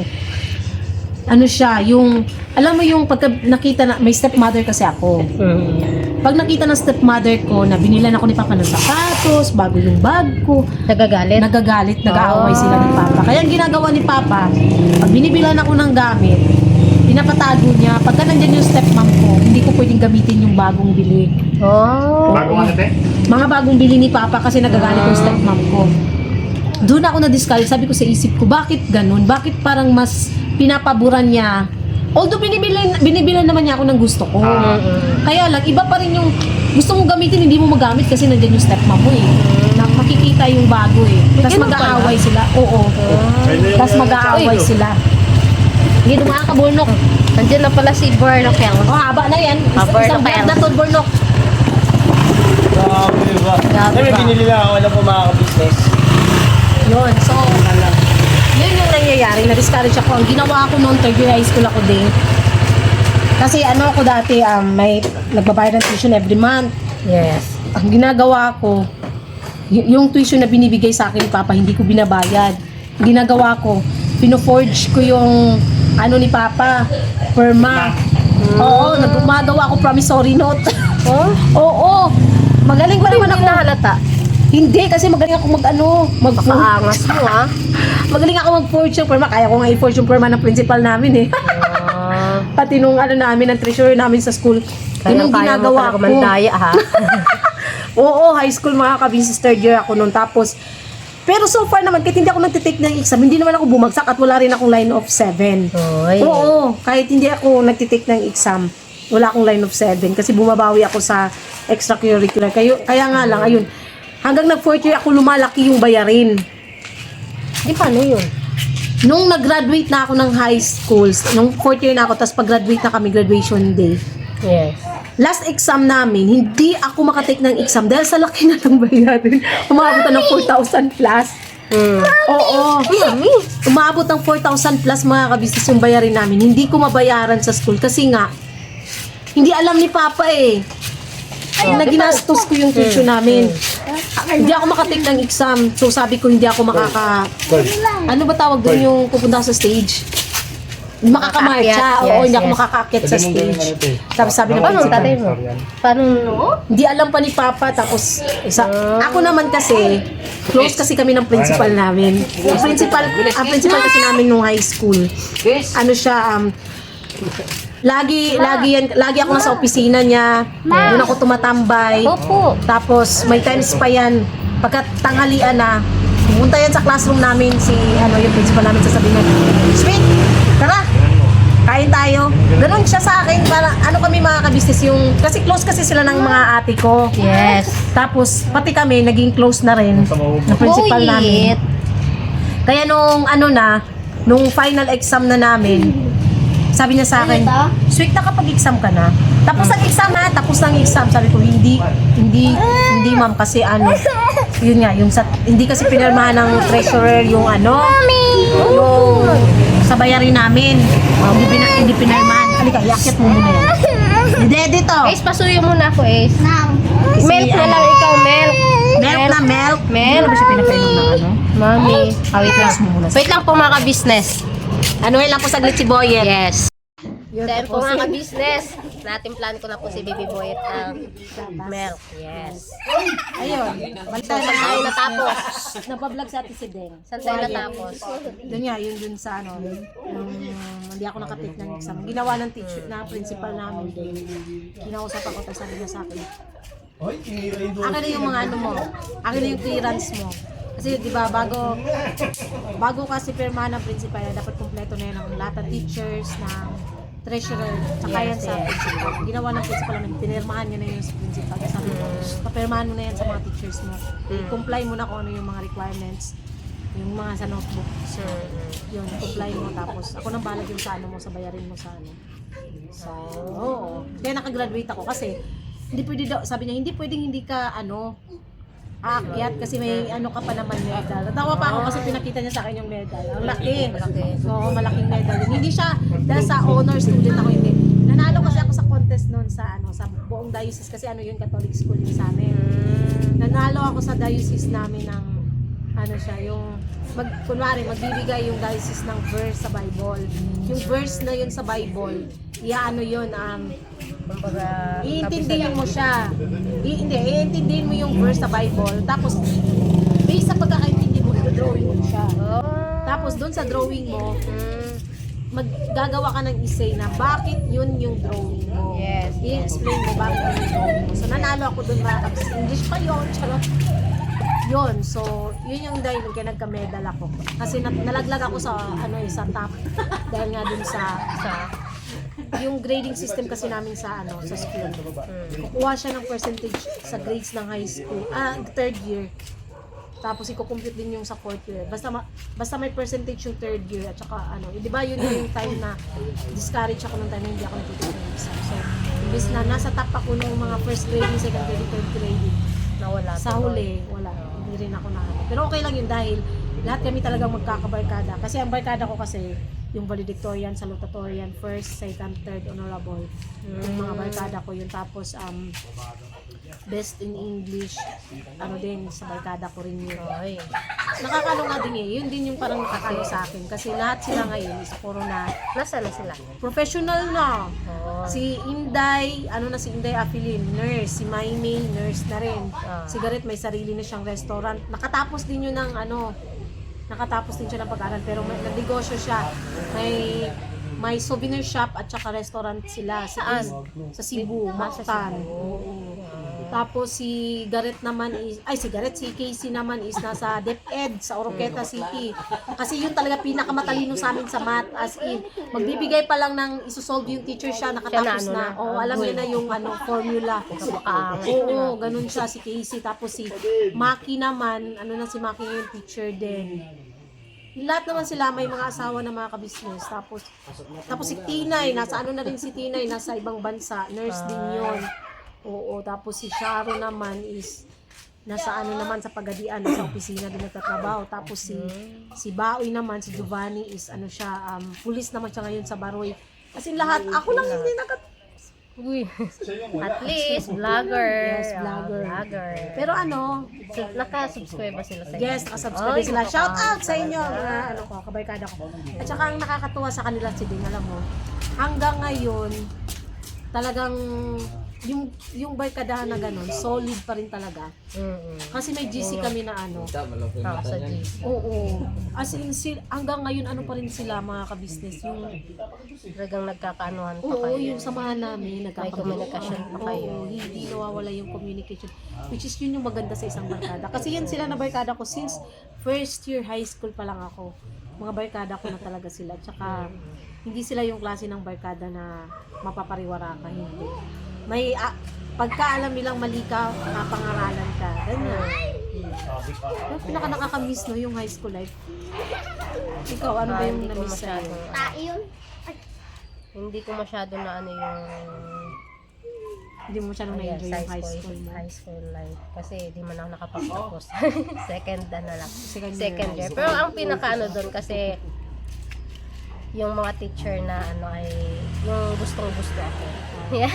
D: ano siya, yung, alam mo yung pagka nakita na, may stepmother kasi ako. Pag nakita ng stepmother ko na binilan ako ni Papa ng sapatos, bago yung bag ko,
B: Nagagalit?
D: nag-aaway sila ni Papa. Kaya ang ginagawa ni Papa, pag binibilan ako ng gamit, pinapatago niya. Pagka nandyan yung stepmom ko, hindi ko pwedeng gamitin yung bagong bili.
C: Bago ano, te?
D: Mga bagong bili ni Papa kasi nagagalit yung stepmom ko. Doon ako na-discourage. Sabi ko sa isip ko, bakit ganun? Bakit parang mas pinapaboran niya? Although binibilan naman niya ako ng gusto ko. Kaya lang, iba pa rin yung gusto mong gamitin, hindi mo magamit kasi nandyan yung stepmom mo eh. Makikita yung bago eh. Tapos mag-aaway sila. Oo. Tapos mag-aaway sila.
B: Hindi mga kaburnok. Nandiyan na pala si Barnokel.
D: Oh, haba na yan.
B: Burnok
D: Isang vlog
B: yan.
D: na to, Burnok.
A: Grabe ba?
B: Grabe
A: May
B: ba?
A: binili lang ako na po mga ka-business.
D: Yun. So, yun yung nangyayari. Na-discourage ako. Ang ginawa ko noon, third year high school ako din. Kasi ano ako dati, may nagbabayad ng tuition every month.
B: Yes.
D: Ang ginagawa ko, yung tuition na binibigay sa akin ni Papa, hindi ko binabayad. Ang ginagawa ko, pino-forge ko yung ano ni Papa, perma. Oo, nagumagawa ako promissory note. Oo. Magaling pa naman ako.
B: Hindi nahalata.
D: Hindi, kasi magaling ako
B: Makaangas mo ah.
D: magaling ako mag-forge yung perma. Kaya ko nga i-forge yung perma ng principal namin eh. Pati nung ano namin, ng treasurer namin sa school. Yun ang ginagawa ko.
B: Mandaya ha.
D: Oo, high school mga ka-business, third year ako noon. Tapos, pero so far naman, kahit hindi ako nagtitake ng exam, hindi naman ako bumagsak at wala rin akong line of 7.
B: Oy.
D: Oo, kahit hindi ako nagtitake ng exam, wala akong line of 7 kasi bumabawi ako sa extracurricular. Kaya nga lang, ayun, hanggang nag-4th year ako, lumalaki yung bayarin.
B: Di paano yun?
D: Nung nag-graduate na ako ng high schools, nung 4th year na ako, tapos pag-graduate na kami, graduation day,
B: Yes.
D: last exam namin, hindi ako makatake ng exam dahil sa laki na ng bayarin. Umabot ng 4,000 plus. Oo. Umabot ng 4,000 plus mga kabisnes yung bayarin namin. Hindi ko mabayaran sa school kasi nga, hindi alam ni Papa eh. Na ginastos ko yung tuition namin. Hindi ako makatake ng exam. So sabi ko hindi ako ano ba tawag doon yung pupunta sa stage? Makakamarcha.
B: Makakaakyat,
D: Oo, hindi
B: yes,
D: ako
B: yes.
D: makakaakyat sa stage. Tapos sabi ng
B: Paano
D: principal,
B: tatay mo? Paano
D: hindi alam pa ni Papa. Tapos ako naman kasi close kasi kami ng principal namin. Ang principal kasi namin nung high school. Ano siya lagi ako nasa opisina niya. Doon ako tumatambay.
B: Opo.
D: Tapos may times pa yan pagka tanghalian na pumunta yan sa classroom namin yung principal namin sasabihin niya, "Sweet, tara, kain tayo." Ganon siya sa akin para kami mga ka-business yung kasi close kasi sila ng mga ate ko.
B: Yes.
D: Tapos pati kami naging close na rin ng principal namin.
B: Bullshit.
D: Kaya nung final exam na namin, Sabi niya sa akin,
F: Ano to?
D: sweet na kapag exam ka na. Tapos ang exam ha, tapos ng exam. Sabi ko, hindi ma'am, kasi ano, yun nga, yung hindi kasi pinirmahan ng treasurer yung ano, yung sa bayarin namin. Hindi pinirmahan. Halika, iakyat mo muna yan. Hindi, dito.
B: Ace, pasuyo muna ako, Ace.
F: Now.
B: Milk na lang ikaw, milk.
D: Milk na milk.
B: Milk.
D: Ano ba siya pinapainom ng ano?
B: Mami, wait lang.
D: muna.
B: Wait lang po mga ka-business.
D: Anuhin lang po saglit si Boyet.
B: Yes.
D: Yun,
B: Then po
D: tapos-
B: mga ka-business, natimplan ko na po si Baby Boyet ng milk. Yes.
D: Ayun. Balita
B: Saan tayo natapos?
D: Napablog sa atin si Deng.
B: Saan tayo natapos?
D: Doon nga, yun dun sa ano, nung hindi ako nakatake ng exam. Ginawa ng teacher, na principal namin din. Kinausap ako, tapos sabi niya sa akin, akin na yung mga ano mo, akin na yung clearance mo. Kasi di ba bago kasi pirma ng principal, dapat kumpleto na yan ang lahat ng teachers, ng treasurer, tsaka yan sa principal. Ginawa ng principal namin, pinirmahan niya na yun sa principal. Kasi sabi ko, papirmahan mo na yan sa mga teachers mo. I-comply mo na kung ano yung mga requirements, yung mga sa notebook. Yun, comply mo. Tapos ako nang balag yung sa ano mo, sa bayarin mo sa ano. So, oo. Kaya nakagraduate ako kasi hindi pwede daw, sabi niya, hindi pwedeng hindi ka ano, aakyat kasi may ano ka pa naman medal. Natawa pa ako kasi pinakita niya sa akin yung medal. Ang laki. So, malaking medal. Hindi siya, dahil sa honor student ako, hindi. Nanalo kasi ako sa contest noon sa ano, sa buong diocese kasi ano yun, Catholic school yun sa amin. Nanalo ako sa diocese namin ng ano siya, yung kunwari magbibigay yung diocese ng verse sa Bible. Yung verse na yun sa Bible, ano yun, iintindihin mo siya. Iintindihin mo yung verse sa Bible. Tapos, based sa pagkakaintindi mo, i-drawing mo siya. Tapos, doon sa drawing mo, maggagawa ka ng essay na bakit yun yung drawing mo.
B: Yes.
D: I-explain mo bakit yun yung drawing mo. So, nanalo ako doon mga kapis. English pa yun. Charot. Yun. So, yun yung dahil kaya nagka-medal ako. Kasi nalaglag ako sa sa top. Dahil nga dun sa yung grading system kasi namin sa sa school. Kukuha siya ng percentage sa grades ng high school, third year. Tapos i-compute din yung sa fourth year. Basta may percentage yung third year at saka di ba yun yung time na discourage ako nung time na hindi ako natutunan ng exam. So, imbes na nasa top ako nung mga first grading, second grading, third grading.
B: Nawala.
D: Sa huli, wala. Hindi rin ako Pero okay lang yun dahil lahat kami talagang magkakabarkada. Kasi ang barkada ko kasi yung valedictorian, salutatorian, first, second, third, honorable. Yung mga barkada ko yun. Tapos, best in English, din, sa barkada ko rin yun. Nakakalo nga din yun din yung parang nakakalo sa akin. Kasi lahat sila ngayon is puro na,
B: Nasaan na sila?
D: professional na. Si Inday, si Inday Apilin, nurse. Si Maymay, nurse na rin. Si Garrett, may sarili na siyang restaurant. Nakatapos din yun ng nakatapos din siya ng pag-aral pero may nagnegosyo siya. May souvenir shop at saka restaurant sila sa Cebu, Mactan. Tapos si Garrett naman si Casey naman is nasa DepEd sa Oroqueta City. Kasi yun talaga pinakamatalino sa amin sa math, as in magbibigay pa lang ng isosolve yung teacher siya, nakatapos na. Alam niya na yung formula. Oo, ganun siya si Casey. Tapos si Maki naman, si Maki yung teacher din. Lahat naman sila may mga asawa na mga ka-business. Tapos si Tinay, nasa na rin si Tinay, nasa ibang bansa, nurse din yun. Oo, tapos si Sharon naman is nasa naman sa Pagadian, nasa opisina din nagtatrabaho. Tapos si Baoy naman, si Giovanni is pulis naman siya ngayon sa Baroy. Kasi lahat, ako lang hindi
B: At least, vlogger.
D: Yes, vlogger. Pero
B: Naka-subscribe ba sila sa
D: yes, nakasubscribe sila. Shout out sa inyo, mga kabarkada ko. At saka ang nakakatuwa sa kanila si Ding, alam mo, hanggang ngayon, talagang yung barkadahan na gano'n, solid pa rin talaga. Kasi may GC kami na
B: sa GC.
D: Oo. As in, hanggang ngayon, pa rin sila mga ka-business. Yung
B: Talagang nagkakaanuhan pa
D: oo,
B: kayo.
D: yung samahan namin,
B: May communication pa kayo.
D: Oo, hindi nawawala yung communication. Which is yun yung maganda sa isang barkada. Kasi yan sila na barkada ko since first year high school pa lang ako. Mga barkada ko na talaga sila. Tsaka, hindi sila yung klase ng barkada na mapapariwara ka, hindi. May pagka alam nilang mali ka, napangaralan ka. Ganyan. Yung pinaka nakakamiss yung high school life. Ikaw, ano ba yung na-miss sa'yo?
F: Tayo yun.
B: Hindi ko masyado na ano yung
D: Hindi mo siya nung na-enjoy yung high school mo.
B: high school life. Kasi di man ako nakapagtapos. Second ano lang.
D: Second
B: Year. Pero ang pinaka ano doon kasi yung mga teacher na ano ay yung gustong-gusto ako. Yeah.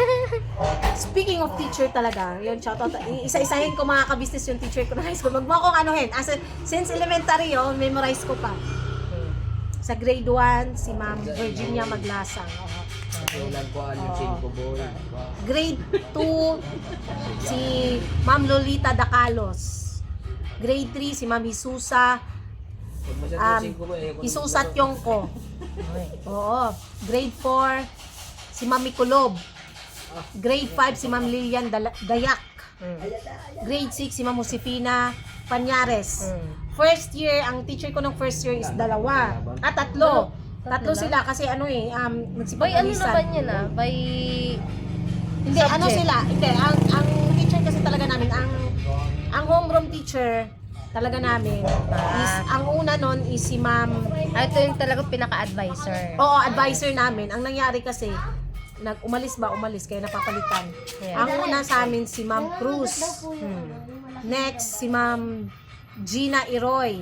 D: Speaking of teacher talaga, yun, shoutout. Isa-isahin ko mga ka-business yung teacher ko na high school. Wag mo akong anuhin. Since elementary yun, memorize ko pa. Sa grade 1, si Ma'am Virginia Maglasang.
A: Kailan ko yung chin ko, boy.
D: Grade 2, si Ma'am Lolita Dacalos. Grade 3, si Ma'am Hisusa.
A: Pag masyadong chin ko, boy.
D: Hisusa Tiongko. Oo. Grade 4, si Ma'am Mikulob. Grade 5, si Ma'am Lilian Dayak. Grade 6, si Ma'am Josefina Panyares. First year, ang teacher ko ng first year is 2. Tatlo sila kasi ano
B: By ano
D: nagsipagalisan.
B: naman yun By
D: Hindi, ano
B: subject.
D: sila? Hindi, ang teacher kasi talaga namin, ang homeroom teacher talaga namin is, ang una nun is si Ma'am,
B: ito yung talagang pinaka-advisor.
D: oo, advisor namin. Ang nangyari kasi, umalis kaya napapalitan.
B: Yeah.
D: Ang una sa amin si Ma'am Cruz. Next, si Ma'am Gina Iroy.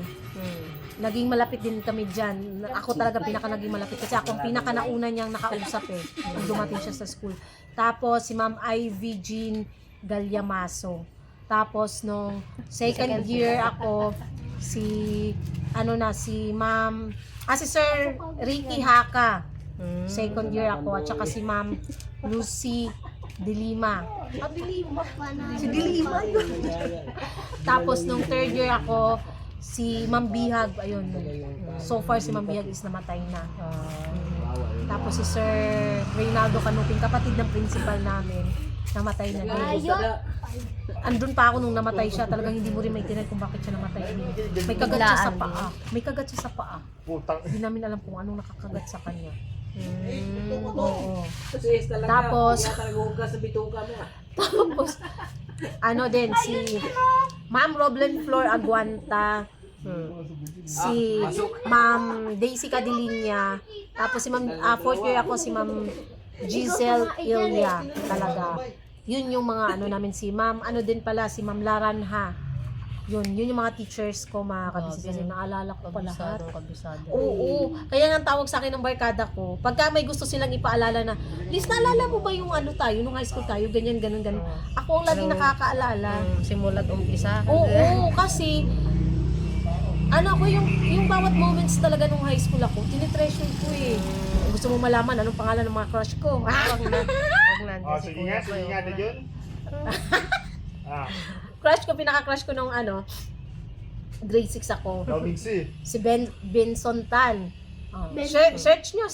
D: Naging malapit din kami dyan. Ako talaga naging malapit kasi ako ang pinaka nauna niyang nakausap nung dumating siya sa school. Tapos si Ma'am Ivy Jean Galyamaso. Tapos nung second year ako, si Ma'am, si Sir Ricky Haka. Second year ako at saka si Ma'am Lucy De Lima. Si De Lima. Tapos nung third year ako, si Ma'am Bihag, ayun. So far si Ma'am Bihag is namatay na. Tapos si Sir Reynaldo Canuping, kapatid ng principal namin, namatay na din. Andun pa ako nung namatay siya, talagang hindi mo rin maintindihan kung bakit siya namatay. May kagat siya sa paa. May kagat siya sa paa. Hindi namin alam kung anong nakakagat sa kanya. Oo. Tapos, si Ma'am Roblen Flor Aguanta, si Ma'am Daisy Cadilinya, tapos si Ma'am, fourth year ako si Ma'am Giselle Ilya, talaga. Yun yung mga namin, si Ma'am, din pala, si Ma'am Laranha. Yun yung mga teachers ko, mga kabisnes, kasi naalala ko pa lahat.
B: Kabisado.
D: Oo, kaya nga ang tawag sa akin ng barkada ko, pagka may gusto silang ipaalala na, Liz, naalala mo ba yung tayo, nung high school tayo, ganyan. Ako ang laging nakakaalala.
B: Simula't umpisa.
D: Oo, kasi, ako yung bawat moments talaga nung high school ako, tinitreasure ko eh. Gusto mo malaman anong pangalan ng mga crush ko?
B: Wag na.
C: Sige nga na yun.
D: Crush ko, pinaka-crush ko nung grade 6 ako. Si Benson Tan. Search nyo.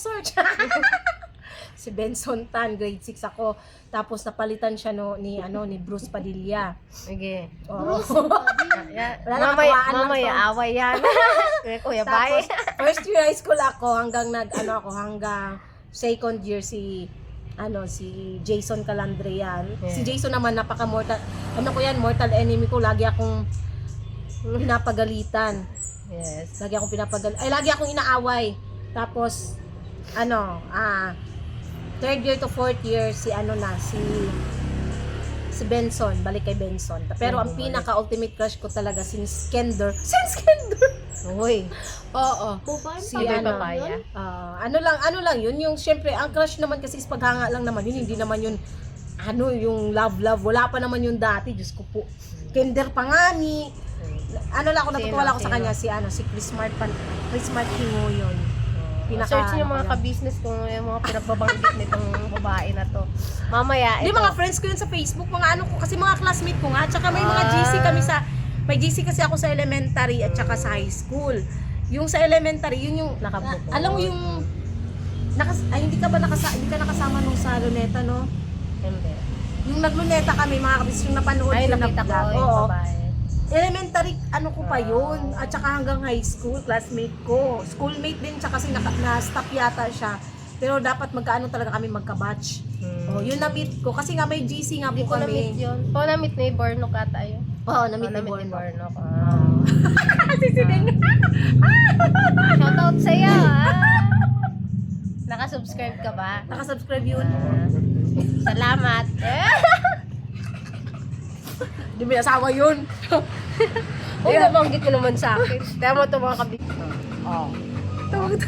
D: Si Benson Tan, grade 6 ako. Tapos napalitan siya ni Bruce Padilla.
B: Sige.
D: Oo.
B: Mamaya away yan. Kuya, bye.
D: Tapos, first year high school ako hanggang hanggang second year si Jason Calandrian.
B: Yeah.
D: Si Jason naman mortal enemy ko, lagi akong pinapagalitan.
B: Yes.
D: Lagi akong inaaway. Tapos third year to fourth year si Benson, balik kay Benson. Pero ang pinaka ultimate crush ko talaga si Skender. Uy. Oo. Si
B: Papaya.
D: ano lang yun, yung syempre ang crush naman kasi is paghanga lang naman yun, hindi naman yun yung love, wala pa naman yun dati, Diyos ko po. Kinder pa nga ni ako natutuwa ako sa kanya si Chris Smart Hingo yun.
B: Search niyo mga ka-business kung yung mga pinagbabanggit nitong babae na to. Mamaya,
D: Hindi, mga friends ko yun sa Facebook, mga kasi mga classmate ko nga, tsaka may mga GC kami may GC kasi ako sa elementary at tsaka sa high school. Yung sa elementary, yun yung, alam mo yung, hindi ka nakasama nung sa luneta, no?
B: Hindi.
D: Yung nagluneta kami, mga kabis, yung napanood
B: Ay,
D: ko
B: nakita ko yung
D: Oo.
B: babae.
D: Elementary, ko pa yun. At saka hanggang high school, classmate ko. Schoolmate din siya kasi na-stop yata siya. Pero dapat magkaano talaga kami magka-batch. Yun na-meet ko. Kasi nga may GC nga po
B: Hindi ko na-meet
D: kami.
B: yun. Na-meet ni Bornok ata yun.
D: Oo, na-meet ni
B: Na-meet ni
D: Borno.
B: Bornok.
D: Si Sideng.
B: Shoutout sa'yo, Nakasubscribe Nakasubscribe ka ba?
D: Nakasubscribe yun.
B: Salamat.
D: Hindi may asawa yun.
B: Uy, nabanggit mo naman sa akin. Kaya mo ito mga kabisnes.
D: Oh. Tawag ito.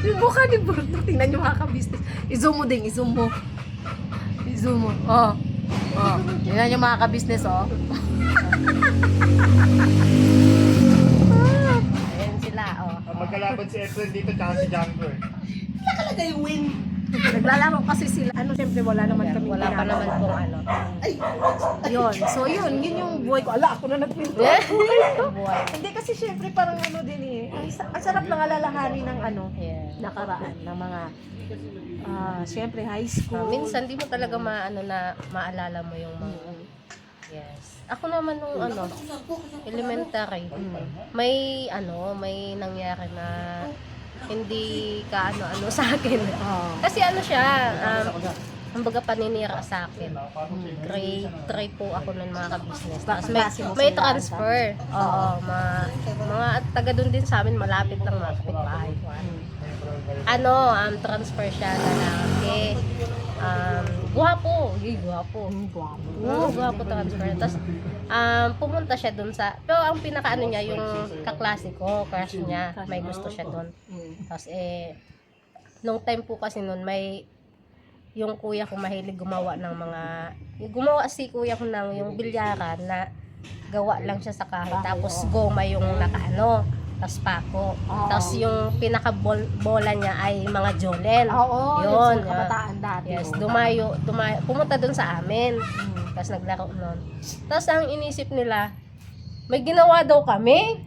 D: Yung mukha ni Bruno. Tingnan nyo mga kabisnes. I-zoom mo din, i-zoom mo. I-zoom mo. Oh. Oh. Tingnan nyo mga kabisnes, oh.
B: Ayan sila, oh.
C: Magkalaban si Efren dito tsaka si Django eh.
D: Naglalaro kasi sila. Ano, syempre wala naman kami
B: Wala pa naman pong ano.
D: Yun. So yun yung buhay ko. Ala, ako na nagpinto.
B: Buhay.
D: Hindi kasi syempre parang ano din eh. Ang sarap ng alalahanin ng ano,
B: Yeah.
D: nakaraan ng mga syempre high school.
B: Minsan di mo talaga maalala mo yung mga yes. Ako naman nung elementary. May nangyari na hindi ka ano sa akin. Kasi ano siya, kumbaga paninira sa akin. Grade 3 po ako nun mga ka-business. Tapos may transfer. Oo, mga taga doon din sa amin, malapit lang mga kapitbahay ko. Transfer siya lalaki. Guwapo. Guwapo transfer. Tapos, pumunta siya dun pero ang pinakaano niya, yung kaklase ko, crush niya, may gusto siya dun. Tapos, nung time po kasi nun, yung kuya ko mahilig gumawa ng gumawa si kuya ko ng yung bilyaran na gawa lang siya sa kahoy. Tapos, goma yung nakaano. Tapos pako. Tapos yung pinaka-bola niya ay mga jolen.
D: Oo,
B: yun.
D: yung kabataan dati.
B: Yes, dumayo, pumunta dun sa amin. Tapos naglaro nun. Tapos ang inisip nila, may ginawa daw kami.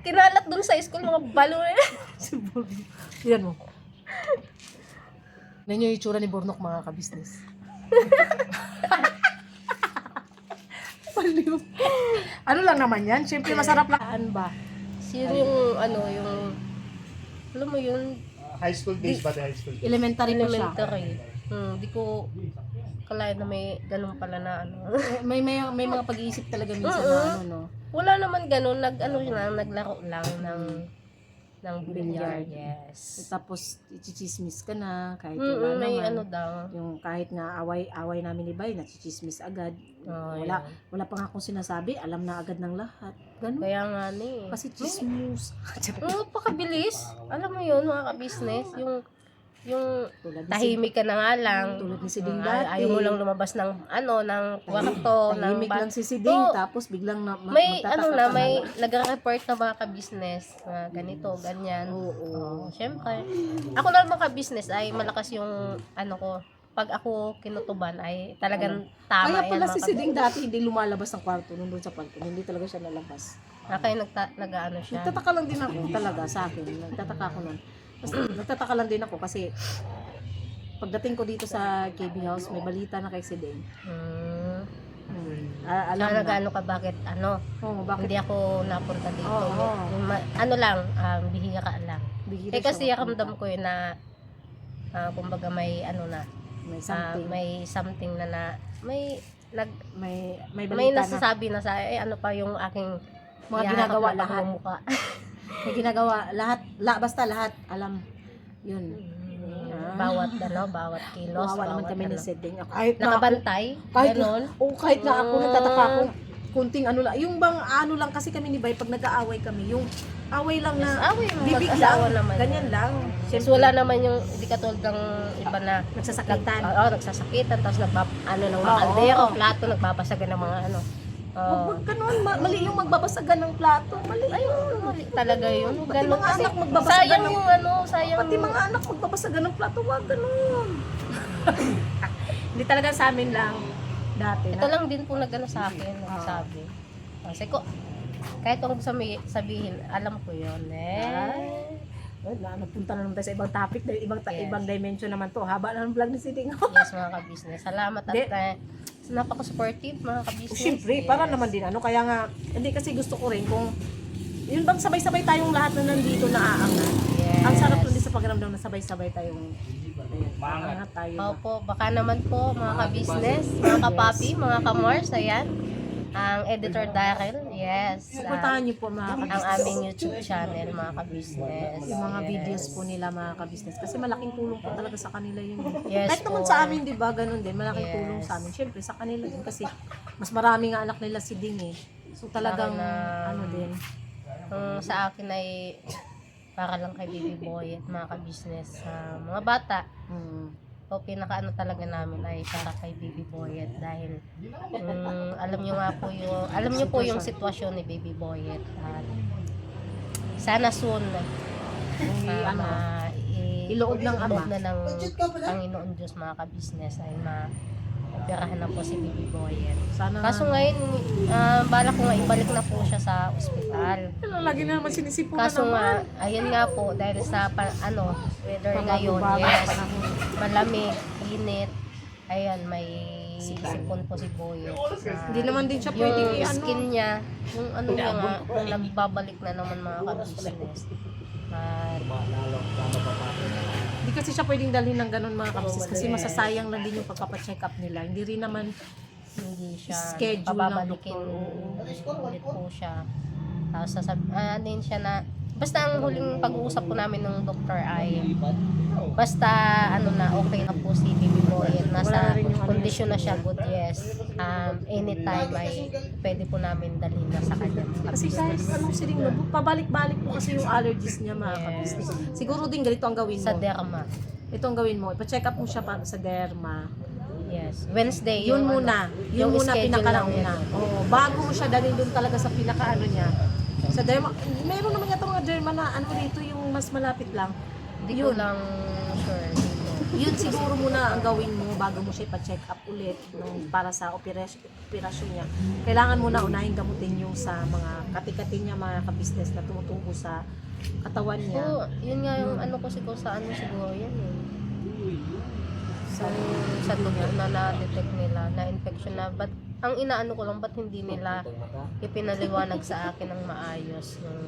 B: Kinalat dun sa school, mga balo.
D: Yan mo. Yan yung itsura ni Bornok mga kabisnes. Ano lang naman yan? Siyempre masarap lang. Saan ba?
B: Sino yung alam mo yun,
C: High school days ba? High school days?
D: Elementary pa siya.
B: elementary. Di ko kalaya na may ganun pala na
D: May mga pag-iisip talaga minsan na no.
B: Wala naman ganun, naglaro lang ng billiard. Yes.
D: Tapos ichichismis ka na kahit wala
B: May
D: naman.
B: daw.
D: Yung kahit nga away namin ni Bay, nachichismis agad.
B: Oh,
D: Wala pa nga akong sinasabi, alam na agad ng lahat. Ganun.
B: Kaya nga ni.
D: Kasi chismus.
B: Pakabilis. Alam mo yun, mga ka-business. Yung
D: Tulad ni
B: tahimik ka na nga lang.
D: Tulad ni Siding dati.
B: Ayaw mo lang lumabas ng kwarto.
D: Tahimik lang si Siding,
B: Oo.
D: tapos biglang
B: May
D: magtataka ka
B: may nag-report na mga ka-business na ganito, ganyan.
D: Oo.
B: Syempre. Ako lang mga ka-business ay malakas yung ko. Pag ako kinutuban ay talagang tama.
D: Kaya pala
B: yan,
D: si
B: mga
D: Siding dati hindi lumalabas ng kwarto nung doon sa palco. Hindi talaga siya lalabas.
B: Kaya nag-ano siya.
D: Nagtataka lang din ako talaga sa akin. Nagtataka ako nun. Nagtataka lang din ako kasi pagdating ko dito sa KB House, may balita na kay Siding. Alam
B: Alam
D: na.
B: nag-ano ka, bakit
D: Bakit?
B: hindi ako napunta dito.
D: Oo.
B: Bihira lang.
D: Bihira
B: Kasi
D: siya.
B: ramdam ko yun na kumbaga may
D: May something.
B: may something na may
D: May
B: may
D: balita na.
B: nasasabi na sa ano pa yung aking
D: Mga
B: ihaharap
D: ginagawa
B: na
D: lahat.
B: pagmumukha.
D: May ginagawa. Basta lahat. Alam. Yun.
B: bawat kilos,
D: Kawawa naman
B: bawat
D: kami ni
B: ano.
D: Siding. Kahit na ako,
B: Nakabantay,
D: kahit
B: ganon.
D: kahit nga ako nagtataka ako, kunting ano lang, yung bang ano lang kasi kami ni Bay, pag nag-aaway kami, yung away lang na,
B: Away mo,
D: bibig
B: mag-asawa
D: lang,
B: naman.
D: ganyan lang.
B: Kasi wala naman yung, hindi katulad ng iba na
D: Nagsasakitan.
B: nagsasakitan, tapos ng mga kaldero, plato, nagbabasagan ng mga ano.
D: Huwag ganun, mali yung magbabasagan ng plato, mali.
B: Ayun, mali talaga yun.
D: Pati
B: Ganun
D: mga
B: kasi,
D: anak magbabasagan
B: sayang
D: ng-
B: yung sayang.
D: Pati mga anak magbabasagan ng plato, wag ganun. Hindi talaga sa amin lang, dati.
B: Ito lang din po nag-ano sa akin, nagsabi. Kasi kahit kung sabihin, alam ko yun
D: Nagpunta na naman tayo sa ibang topic, ibang dimension naman to. Haba na ng vlog ni Siding.
B: Yes, mga ka-business. Salamat
D: Di-
B: at napaka-supportive, mga ka-business.
D: Siyempre,
B: Yes.
D: para naman din kaya nga, hindi kasi gusto ko rin kung, yun bang sabay-sabay tayong lahat na nandito na aangat.
B: Yes.
D: Ang sarap nun din sa pakiramdam na sabay-sabay tayong, aangat tayo.
B: Opo, baka naman po, mga ka-business, mga ka-papi, mga ka-mars, ayan. Ang editor Daryl, Yes.
D: Puntahan niyo po mga
B: Ang
D: ka-business.
B: aming YouTube channel, mga ka-business.
D: Yung mga
B: Yes.
D: videos po nila mga ka-business. Kasi malaking tulong po talaga sa kanila yun.
B: Yes
D: Kahit naman
B: po.
D: sa amin, di ba, ganun din. Malaking
B: Yes.
D: tulong sa amin. Siyempre, sa kanila din. Kasi mas marami nga anak nila si Ding eh. So talagang, ano din.
B: Sa akin ay para lang kay Baby Boy at mga ka-business sa mga bata. O pinakaano talaga namin ay para kay Baby Boyet dahil alam niyo po yung sitwasyon ni Baby Boyet at sana soon
D: Iloob ng ama.
B: na ng Panginoon Diyos mga ka-business ay maoperahan na po si Baby Boyet.
D: Sana
B: Kaso ngayon balak ko nga ibalik na po siya sa ospital.
D: lagi na naman sinisipunan
B: Kaso nga, ayun nga po, dahil sa weather ngayon, yes, malamig, init, ayan, may sipon po si Boyo.
D: Hindi naman din siya
B: Yung
D: pwedeng
B: skin niya, yung ano niya nga, kung nagbabalik na naman mga ka-business. At
D: Hindi kasi siya pwedeng dalhin ng ganun mga ka-business. Kasi masasayang lang din yung pagpapacheck up nila. Hindi rin naman
B: hindi siya
D: Schedule ng
B: pababalikin
D: doktor.
B: ulit po siya. Tapos din siya na, basta ang huling pag-uusap po namin ng doktor ay basta okay na po si Baby Boy at
D: Wala
B: nasa
D: na rin yung
B: kondisyon na siya, good, yes. Anytime ay pwede po namin dalhin na sa kanya.
D: Kasi kahit anong siling mo, pabalik-balik po kasi yung allergies niya mga ka-business. Siguro din ganito ang gawin mo.
B: Sa derma.
D: Ito ang gawin mo. Ipa-check up mo siya sa derma.
B: Yes. Wednesday.
D: Yun muna. Yun muna
B: schedule lang
D: pinakalauna.
B: yun.
D: Oo. Bago mo siya dalhin doon talaga sa pinakaano niya. Sa derma. Meron naman yata mga derma na rito yung mas malapit lang.
B: Hindi ko lang sure.
D: Yun siguro muna ang gawin mo bago mo siya ipa-check up ulit para sa operasyon niya. Kailangan muna unahin gamutin yung sa mga kati-kati niya, mga ka-business na tumutubo sa katawan niya.
B: Oo, yun nga yung ko siguro sa siguro yan eh. Sa dugo na na-detect nila na infection na, but ang inaano ko lang, ba't hindi nila ipinaliwanag sa akin ng maayos yung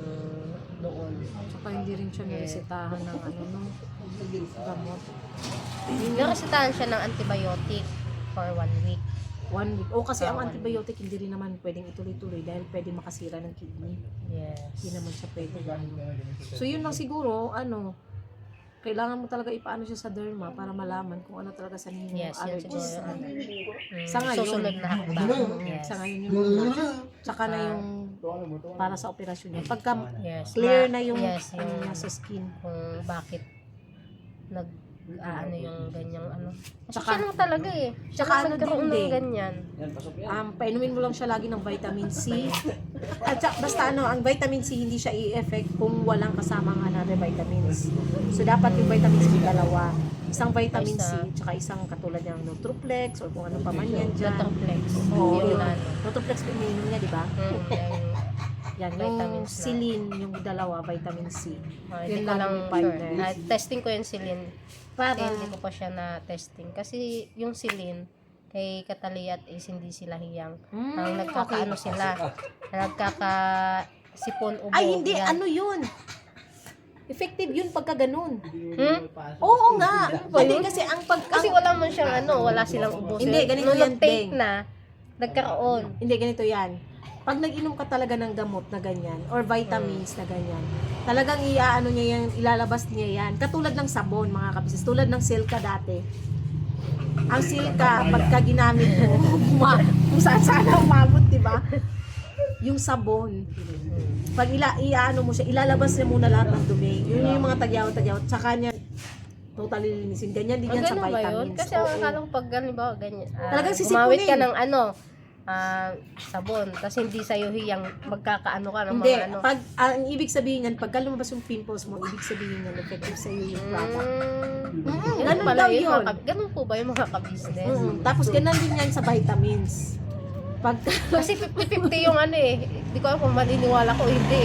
B: doon.
D: Tsaka hindi rin siya naresetahan ng gamot.
B: Naresetahan siya ng antibiotic for 1 week.
D: 1 week. O kasi ang antibiotic hindi rin naman pwedeng ituloy-tuloy dahil pwedeng makasira ng kidney.
B: Yes.
D: Hindi naman siya pwedeng So yun lang siguro, kailangan mo talaga ipaano siya sa derma para malaman kung ano talaga sa ninyo
B: Yes, yun siguro.
D: Sa ngayon.
B: Susunod na hakbang. Yes.
D: Sa ngayon yung tsaka na yung para sa operasyon niya. Pagka
B: Yes.
D: clear na yung
B: yes,
D: ano
B: yung
D: niya sa skin.
B: kung bakit yung ganyang
D: Tsaka-
B: siya lang talaga eh.
D: Tsaka
B: Tsaka
D: ano
B: nagkaroon
D: din,
B: ng
D: Ding?
B: ganyan.
D: Painumin mo lang siya lagi ng vitamin C. At basta ang vitamin C hindi siya i-effect kung walang kasamang another vitamins. So dapat yung vitamin C dalawa. Isang vitamin C, tsaka isang katulad ng Nutriplex or kung ano pa man yan dyan.
B: Nutriplex.
D: Oo,
B: Yung
D: yun. Nutriplex po iniinom niya, di ba? Yan, yung
B: Vitamins na.
D: Celine, yung dalawa, vitamin C.
B: Hindi
D: Yun
B: ko lang
D: yung
B: sure.
D: partner.
B: Testing ko yung Celine.
D: Para,
B: Hindi ko pa siya na testing. Kasi yung Celine, kay Katali at Ace hindi sila hiyang. Ang nagkakaano sila. Nagkakasipon ubo.
D: ay hindi,
B: yan.
D: yun? Effective yun pagka ganun.
B: Oo
D: nga. Hindi kasi ang
B: Kasi wala man siyang wala silang ubo.
D: Hindi, ganito
B: Nung
D: yan,
B: nag-take
D: Deng.
B: na, nagkaroon.
D: Hindi, ganito yan. Pag nag-inom ka talaga ng gamot na ganyan, or vitamins na ganyan, talagang niya yan, ilalabas niya yan. Katulad ng sabon, mga kabisis. Tulad ng Silka dati. Ang Silka, pagka ginamit mo, kung saan sana umabot, di ba? Yung sabon. Pag iaano mo siya, ilalabas niya muna lahat ng dumi. Yun yung mga tagyawat-tagyawat. Tsaka niya, totally linisin. Ganyan din yan sa
B: Ganun ba yun?
D: vitamins.
B: Kasi ang akala ko pag halimbawa ganyan.
D: Talagang sisipunin.
B: Gumawit ka ng sabon, tapos hindi sa'yo hiyang magkakaano ka ng
D: Hindi,
B: mga
D: pag ang ibig sabihin yan, pagka lumabas yung pimples mo, ibig sabihin yan, effective sa iyo yung product. Ganun
B: pala
D: daw yun.
B: Ganun po ba yung mga ka-business?
D: Tapos ganun din yan sa vitamins. Pagka,
B: Kasi 50-50 yung hindi ko alam kung maniniwala ko, hindi.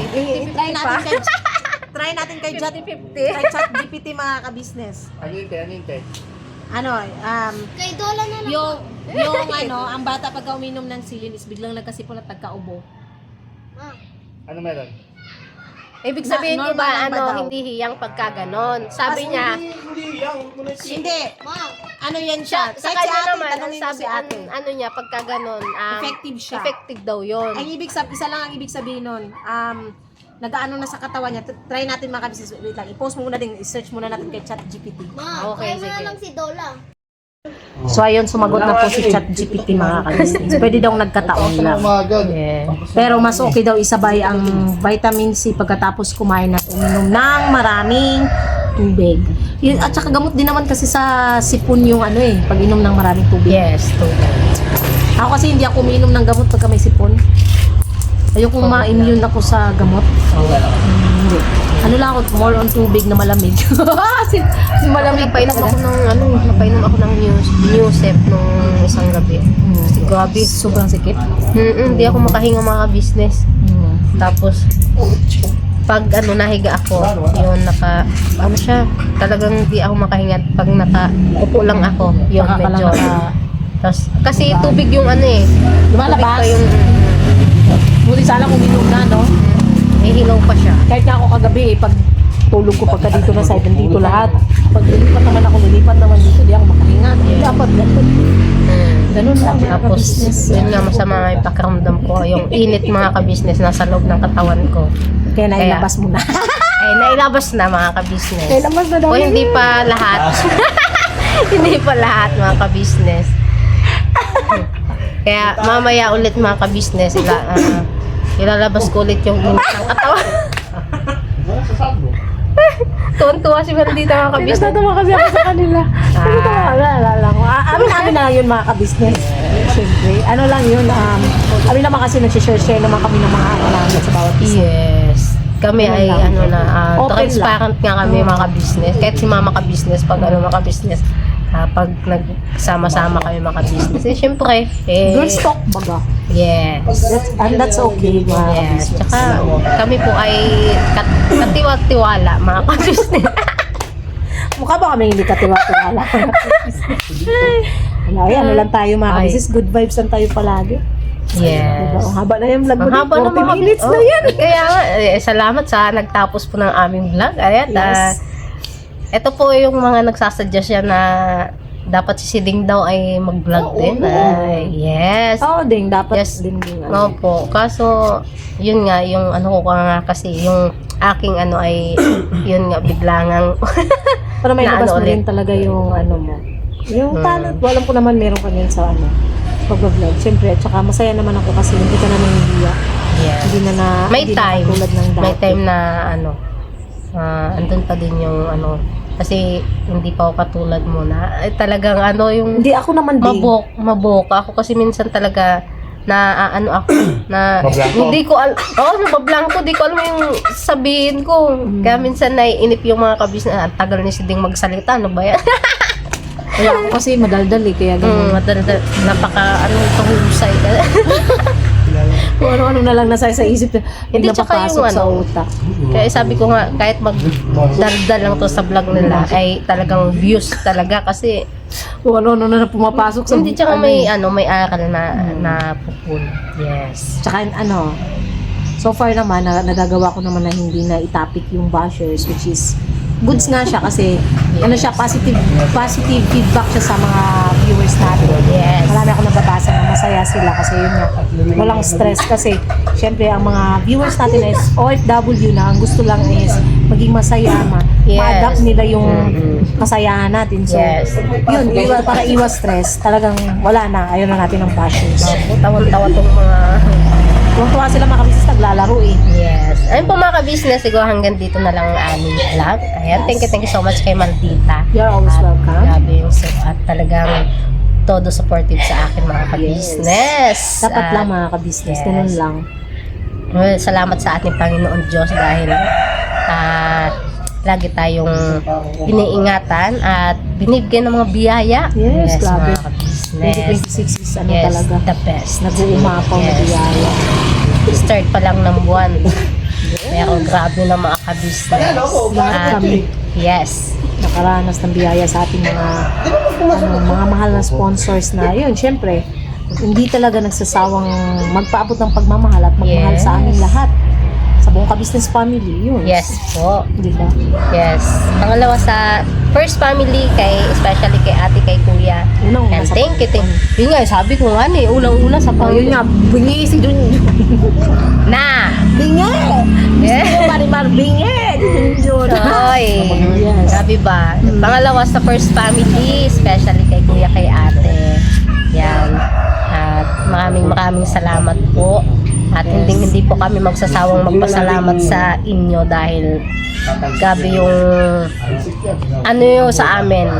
D: try
B: 50-50
D: natin
B: pa.
D: try natin kay Chat,
B: 50-50.
D: kay Chat GPT mga ka-business.
C: Aninte.
F: Kay Dola na lang.
D: Yung ang bata pagka uminom ng silin is biglang nagkasipon at nagkaubo.
C: Ano meron?
B: Ibig sabihin
D: Na-
B: ko ba,
D: normal lang ba daw?
B: hindi hiyang pagka ganon. Sabi niya,
D: Hindi. Ano yan siya?
B: sa
D: Kahit si
B: kanya
D: ate,
B: naman, ang
D: tanongin mo
B: sabi,
D: si ate.
B: ano niya, pagka ganon,
D: Effective siya.
B: effective daw yun.
D: Ang ibig sabihin, isa lang ang ibig sabihin nun, nag-ano na sa katawan niya, try natin mga kabisnes, wait lang, i-post mo muna din, i-search muna natin kay ChatGPT.
B: Okay, sige.
F: si Dola.
D: So ayun, sumagot na po si ChatGPT mga kabisnes. Pwede daw nagkataon lang.
B: Yeah.
D: Pero mas okay daw isabay ang vitamin C pagkatapos kumain at uminom ng maraming tubig. Yun, at saka gamot din naman kasi sa sipon yung pag inom ng maraming tubig.
B: Yes, tubig.
D: Ako kasi hindi ako umiinom ng gamot pagka may sipon. Ayoko ma-immune ako sa gamot. Hindi. Ano lang ako, more on tubig na malamig. Kasi malamig
B: Napainom ako ng Newsep nung isang gabi. Grabe.
D: Sobrang sikip.
B: Hindi ako makahinga mga business. Tapos, pag nahiga ako, yun, talagang hindi ako makahinga. Pag nakaupo lang ako, yun,
D: Baka ka lang
B: medyo. Tapos, kasi tubig yung
D: Lumalabas.
B: tubig pa yung,
D: Buti sana kung inom na, no?
B: may hilaw pa siya.
D: Kahit nga ako kagabi, pag tulog ko pagka dito na side, nandito lahat. Pag lilipat naman dito, di ako makahinga. Dapat ganun. Ganun lang.
B: Tapos, yun nga, masama yung pakiramdam ko. Yung init mga kabisnes nasa loob ng katawan ko.
D: Kaya nailabas mo na.
B: Ay, nailabas na mga kabisnes.
D: Nailabas na daw.
B: O hindi pa lahat. Hindi pa lahat mga kabisnes. Kaya mamaya ulit mga kabisnes, ilalabas ko ulit yung init ng katawan. Tuwan-tuwa si Maldita mga kabisnes.
D: Natawa kasi ako sa kanila. Alala ko. Amin na lang yun mga kabisnes. Siyempre. Ano lang yun. Amin naman kasi nagsishare naman kami ng mga namin sa bawat isa.
B: Yes. Kami ay
D: Open
B: transparent nga kami mga kabisnes. Kahit si mama kabisnes, pag mga kabisnes, pag nagsama-sama kami mga kabisnes. Siyempre,
D: Girls talk baga.
B: yes.
D: That's okay mga
B: Yes.
D: kabisnes.
B: Tsaka kami po ay katiwag-tiwala mga kabisnes.
D: Mukha ba kami hindi katiwa-tiwala? Ano lang tayo mga
B: Ay.
D: kabisnes. Good vibes lang tayo palagi.
B: Yes.
D: Diba? Ang haba na yung vlog mo.
B: Ang haba
D: 40
B: na mga
D: minutes na yan.
B: Kaya nga, salamat sa nagtapos po ng aming vlog. Ayan,
D: Yes.
B: ito po yung mga nagsasuggest yan na dapat si Siding daw ay mag-vlog din. Yes.
D: Oo, ding. Dapat
B: Yes.
D: din.
B: Opo. Kaso, yun nga, yung ko nga kasi, yung aking ay, yun nga, biglangang,
D: Pero may
B: na
D: labas mo
B: ulit.
D: rin talaga yung mo. Yung talent. Alam ko naman meron ka din sa pag-vlog. Siyempre, at saka masaya naman ako kasi hindi ka na nangihiya.
B: yes.
D: Hindi na
B: May
D: hindi
B: time.
D: na katulad ng dati.
B: May time na, andun pa din yung, kasi hindi pa ako katulad mo na, talagang, yung,
D: Hindi ako naman din.
B: maboka ako kasi minsan talaga na ako na
C: Mablangko.
B: hindi ko mablangko, di ko alam yung sabihin ko. Kaya minsan naiinip yung mga kabisnes, ang tagal ni Siding magsalita, ano ba yan?
D: Wala ako kasi madaldal kaya ganun.
B: Madaldal, kahusay.
D: Kung ano-ano na lang nasa isip.
B: Hindi,
D: Hindi
B: tsaka
D: napapasok
B: yung
D: sa utak.
B: Kaya sabi ko nga, kahit magdaldal lang to sa vlog nila, ay talagang views talaga kasi
D: Kung ano-ano na pumapasok sa
B: hindi, tsaka may aral na pupun. Yes.
D: Tsaka so far naman, nagagawa ko naman na hindi na itapik yung bashers, which is goods nga siya kasi siya, positive feedback siya sa mga viewers natin.
B: Yes.
D: Marami ako nababasa na masaya sila kasi yun nga, walang stress kasi syempre ang mga viewers natin is OFW na, ang gusto lang is maging masaya,
B: Yes.
D: ma-adapt nila yung kasayahan natin. So,
B: Yes.
D: yun, para iwas stress, talagang wala na, ayaw na natin ng bashers.
B: Tawan-tawa tong mga
D: Tuwa sila mga kabisnes naglalaro eh.
B: yes. Ayun po mga ka-business, siguro hanggang dito na lang ang aming vlog. Ayan, thank you so much kay Maldita.
D: You're always welcome.
B: Grabe yung at talagang todo supportive sa akin mga ka-business.
D: Dapat
B: At,
D: lang mga kabisnes,
B: yes.
D: ganun lang.
B: well, salamat sa ating Panginoon Diyos dahil lagi tayong iniingatan at binibigyan ng mga biyaya.
D: Yes, grabe.
B: mga ka-business.
D: 2026 is
B: Yes,
D: talaga.
B: the best.
D: Nag-uumapaw na
B: Yes.
D: biyaya.
B: Start pa lang ng buwan. Pero grabe na mga ka-business.
D: Lahat kami
B: Yes.
D: nakaranas ng biyaya sa ating mga mahal na sponsors na yun, syempre, hindi talaga nagsasawang magpaabot ng pagmamahal at magmahal
B: Yes.
D: sa aming lahat. Sa buong ka-business family, yun.
B: Yes po.
D: Di ba?
B: Yes. Pangalawa sa first family, especially kay ate, kay kuya.
D: Yun ang
B: And
D: nasa-
B: thank you. Yun nga, sabi ko nga unang-una sa
D: Oh, yun nga, bingi si Jun.
B: Na!
D: Bingi!
B: Yeah.
D: Marimar, bingi! Jun.
B: Oy.
D: Yes.
B: Sabi ba? Pangalawa sa first family, especially kay kuya, kay ate. Yan. At maraming salamat po. At hindi po kami magsasawang magpasalamat sa inyo dahil gabi yung yung sa amin,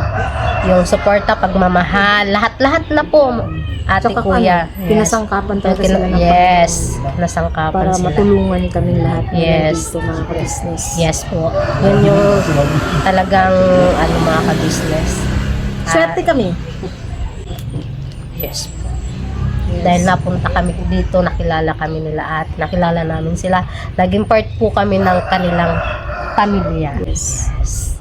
B: yung suporta, pagmamahal, lahat na po, ate,
D: Tsaka
B: kuya.
D: ano, pinasangkapan talaga
B: Pina-
D: sila ng
B: yes,
D: Panginoon
B: nasangkapan
D: para
B: sila.
D: matulungan kaming lahat na
B: Yes.
D: dito mga ka-business.
B: Yes po. Yun yung talagang mga ka-business.
D: Swerte kami.
B: Yes po. Dahil napunta kami dito, nakilala kami nila at nakilala namin sila. Naging part po kami ng kanilang pamilya.
D: Yes.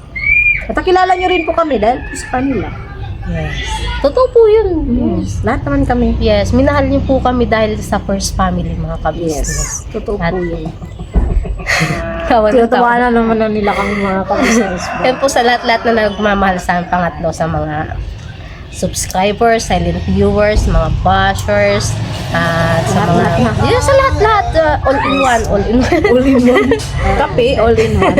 D: At nakilala nyo rin po kami dahil po sa kanila.
B: Yes. Totoo po yun.
D: Yes. Lahat naman kami.
B: Yes, minahal niyo po kami dahil sa first family, mga ka-business.
D: Yes. Totoo
B: At-
D: po yun.
B: Kawan ng tawa.
D: Tinatawanan naman na nila kami mga ka-business.
B: Yan po sa lahat na nagmamahal sa amin. Pangatlo, sa mga subscribers, silent viewers, mga bashers, at sa mga... Yun, sa lahat. All in one.
D: All in one. Kape, all in one.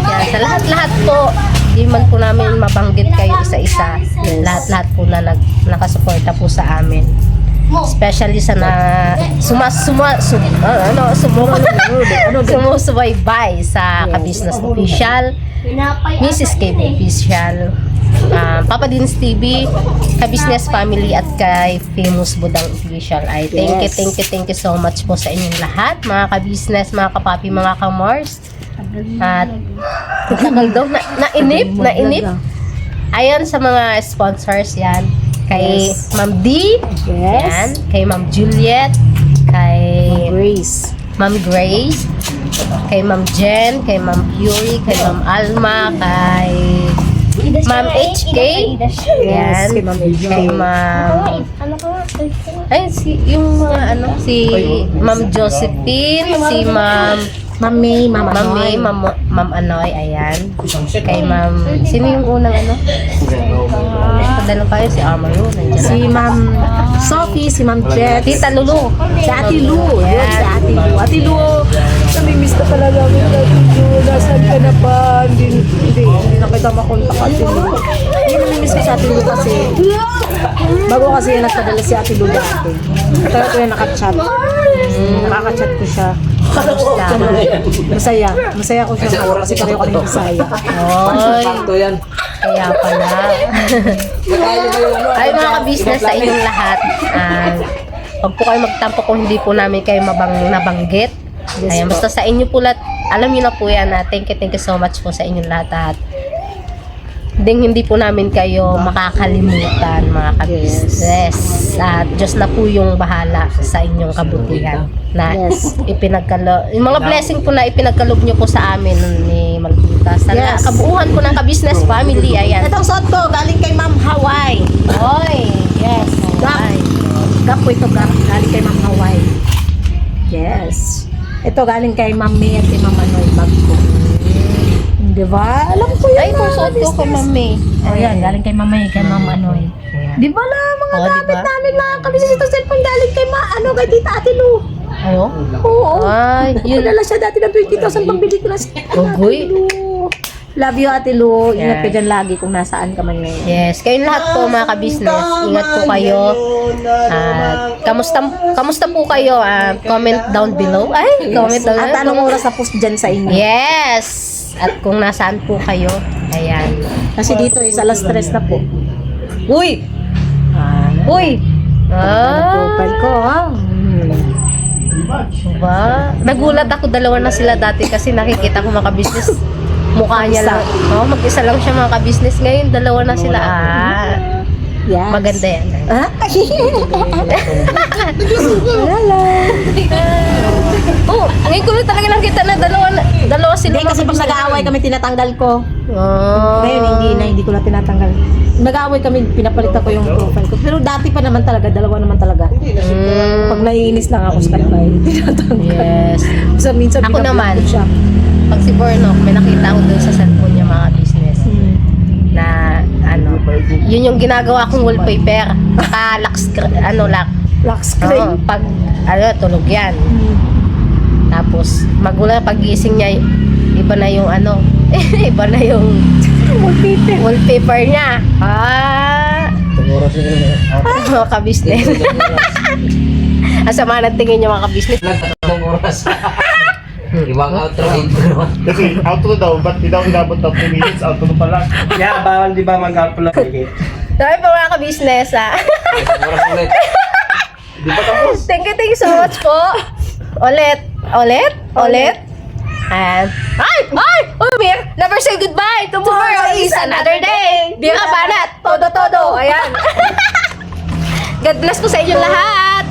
B: Yan, sa lahat po, di man po namin mabanggit kayo isa-isa.
D: Yes.
B: Lahat po na nakasuporta po sa amin. Especially sa sumusubaybay sa ka-business official, Mrs. KB official, Papa Dins TV, ka-business family at kay Famous Budang official. Ay
D: Yes.
B: thank you so much po sa inyong lahat, mga ka-business, mga kapapi, mga ka-Mars. At tagal daw, nainip. Ayan sa mga sponsors yan. Kay
D: Yes.
B: Ma'am D,
D: Yes.
B: yan. Kay Ma'am Juliet, kay
D: Grace.
B: Ma'am Grace, kay Ma'am Jen, kay Ma'am Fury, kay Ma'am Alma, kay Ma'am HK, yan.
D: Kay Ma'am HK.
B: Kay Ma'am... Ay, si Ma'am Josephine, si Ma'am
D: Mami, Mama
B: Ma'am May,
D: Noy.
B: Ma'am Anoy, ayan. Kay Ma'am... Sino yung unang Padala kayo, si Arma yun. nandiyan
D: Si
B: na.
D: Ma'am Sophie, si Ma'am Jet.
B: Tita Lulu.
D: Si Ate Lu. Yun,
B: Yan.
D: si Ate Lu. Ate Lu, namimiss ka talaga kami. Ate Lu, nasaan ka na ba? Hindi na kita makontak, Ate Lu. Hindi namimiss ko si Ate Lu kasi bago kasi nagpadala si Ate Lu dati. Kaya ko yung nakachat. Nakakachat ko siya.
B: Kamusta?
D: Masaya ko siya kasi pareho kami masaya.
B: Oy,
A: Sakto yan.
B: kaya pala. Ay, mga ka-business sa inyong lahat. Huwag po kayo magtampo kung hindi po namin kayo nabanggit. Ayan, basta sa inyo po lahat, alam niyo na po yan. Thank you so much po sa inyong lahat. At hindi po namin kayo makakalimutan, mga ka-business. At Diyos na po yung bahala sa inyong kabutihan na
D: Yes.
B: yung mga blessing po na ipinagkalob nyo po sa amin ni Malvita. Sa
D: Yes.
B: kabuuhan po ng ka-business family, ayan.
D: Itong suot ko, galing kay Ma'am Hawaii.
B: Oy, yes. Ay.
D: Gap po ito, galing kay Ma'am Hawaii. Yes. Ito galing kay Ma'am May at kay Ma'am Anoy, bag ko. Diba? Alam ko yun.
B: Ay, kung suot ko kay Mami.
D: Oh, yan. Galing kay Ma'am May, kay Ma'am Anoy. Di ba na mga
B: Oh,
D: gamit
B: diba?
D: namin mga kabisnes ito cellphone galing kay kay Tita Ate Lu.
B: Ayo.
D: Oo.
B: Ay, yun.
D: Padala siya dati ng 20,000 pambili ko na siya.
B: Ugoy.
D: Love you, Ate Lu. Ingat
B: Yan.
D: ka dyan lagi kung nasaan ka man ngayon.
B: Yes, kayong lahat po mga ka-business, ingat po kayo. At kamusta po kayo? Comment down below. Ay, comment down
D: At
B: below.
D: anong oras na post dyan sa inyo?
B: Yes! At kung nasaan po kayo, ayan.
D: Kasi dito is alas 3 na po.
B: Uy! Uy!
D: Profile ko, ha?
B: Diba? Nagulat ako, dalawa na sila dati kasi nakikita ko mga ka-business. Mukha niya lang. Oh, mag-isa lang siya mga ka-business. Ngayon, dalawa na sila.
D: Yes.
B: Maganda yan.
D: Ha?
B: Oh, ngayon ko lang talaga nakita na dalawa sila.
D: Hindi, kasi pag nag-aaway kami, tinatanggal ko.
B: Oh.
D: Ngayon, hindi ko na tinatanggal. nag-aaway kami, pinapalitan ko yung profile ko. Pero dati pa naman talaga, dalawa naman talaga. Pag naiinis lang ako sa kanya, tinatanggal.
B: Yes.
D: So, minsan
B: Ako
D: binablock
B: naman.
D: ko siya.
B: Pag si Bornok, may nakita ko doon sa cellphone niya mga business na ano, yun yung ginagawa kong wallpaper. Saka lock
D: Lock screen.
B: pag tulog yan. Tapos pag-gising niya, iba na yung iba na yung wallpaper niya.
A: Tumura siya.
B: Mga ka-business. Ang sama ng tingin niya mga ka-business.
A: Nagtatlong oras. Ibang outro intro.
C: Kasi outro daw, ba't di daw inabot ng 2 minutes, outro pa lang.
G: Yeah, bawal di ba mag-upload?
B: Sabi po mga ka-business
A: Isang oras ulit.
C: Di pa tapos.
B: Thank you so much po. Ulit. And, Mir, never say goodbye. Tomorrow is another day. Bira banat, todo. Ayan. God bless po sa inyong lahat.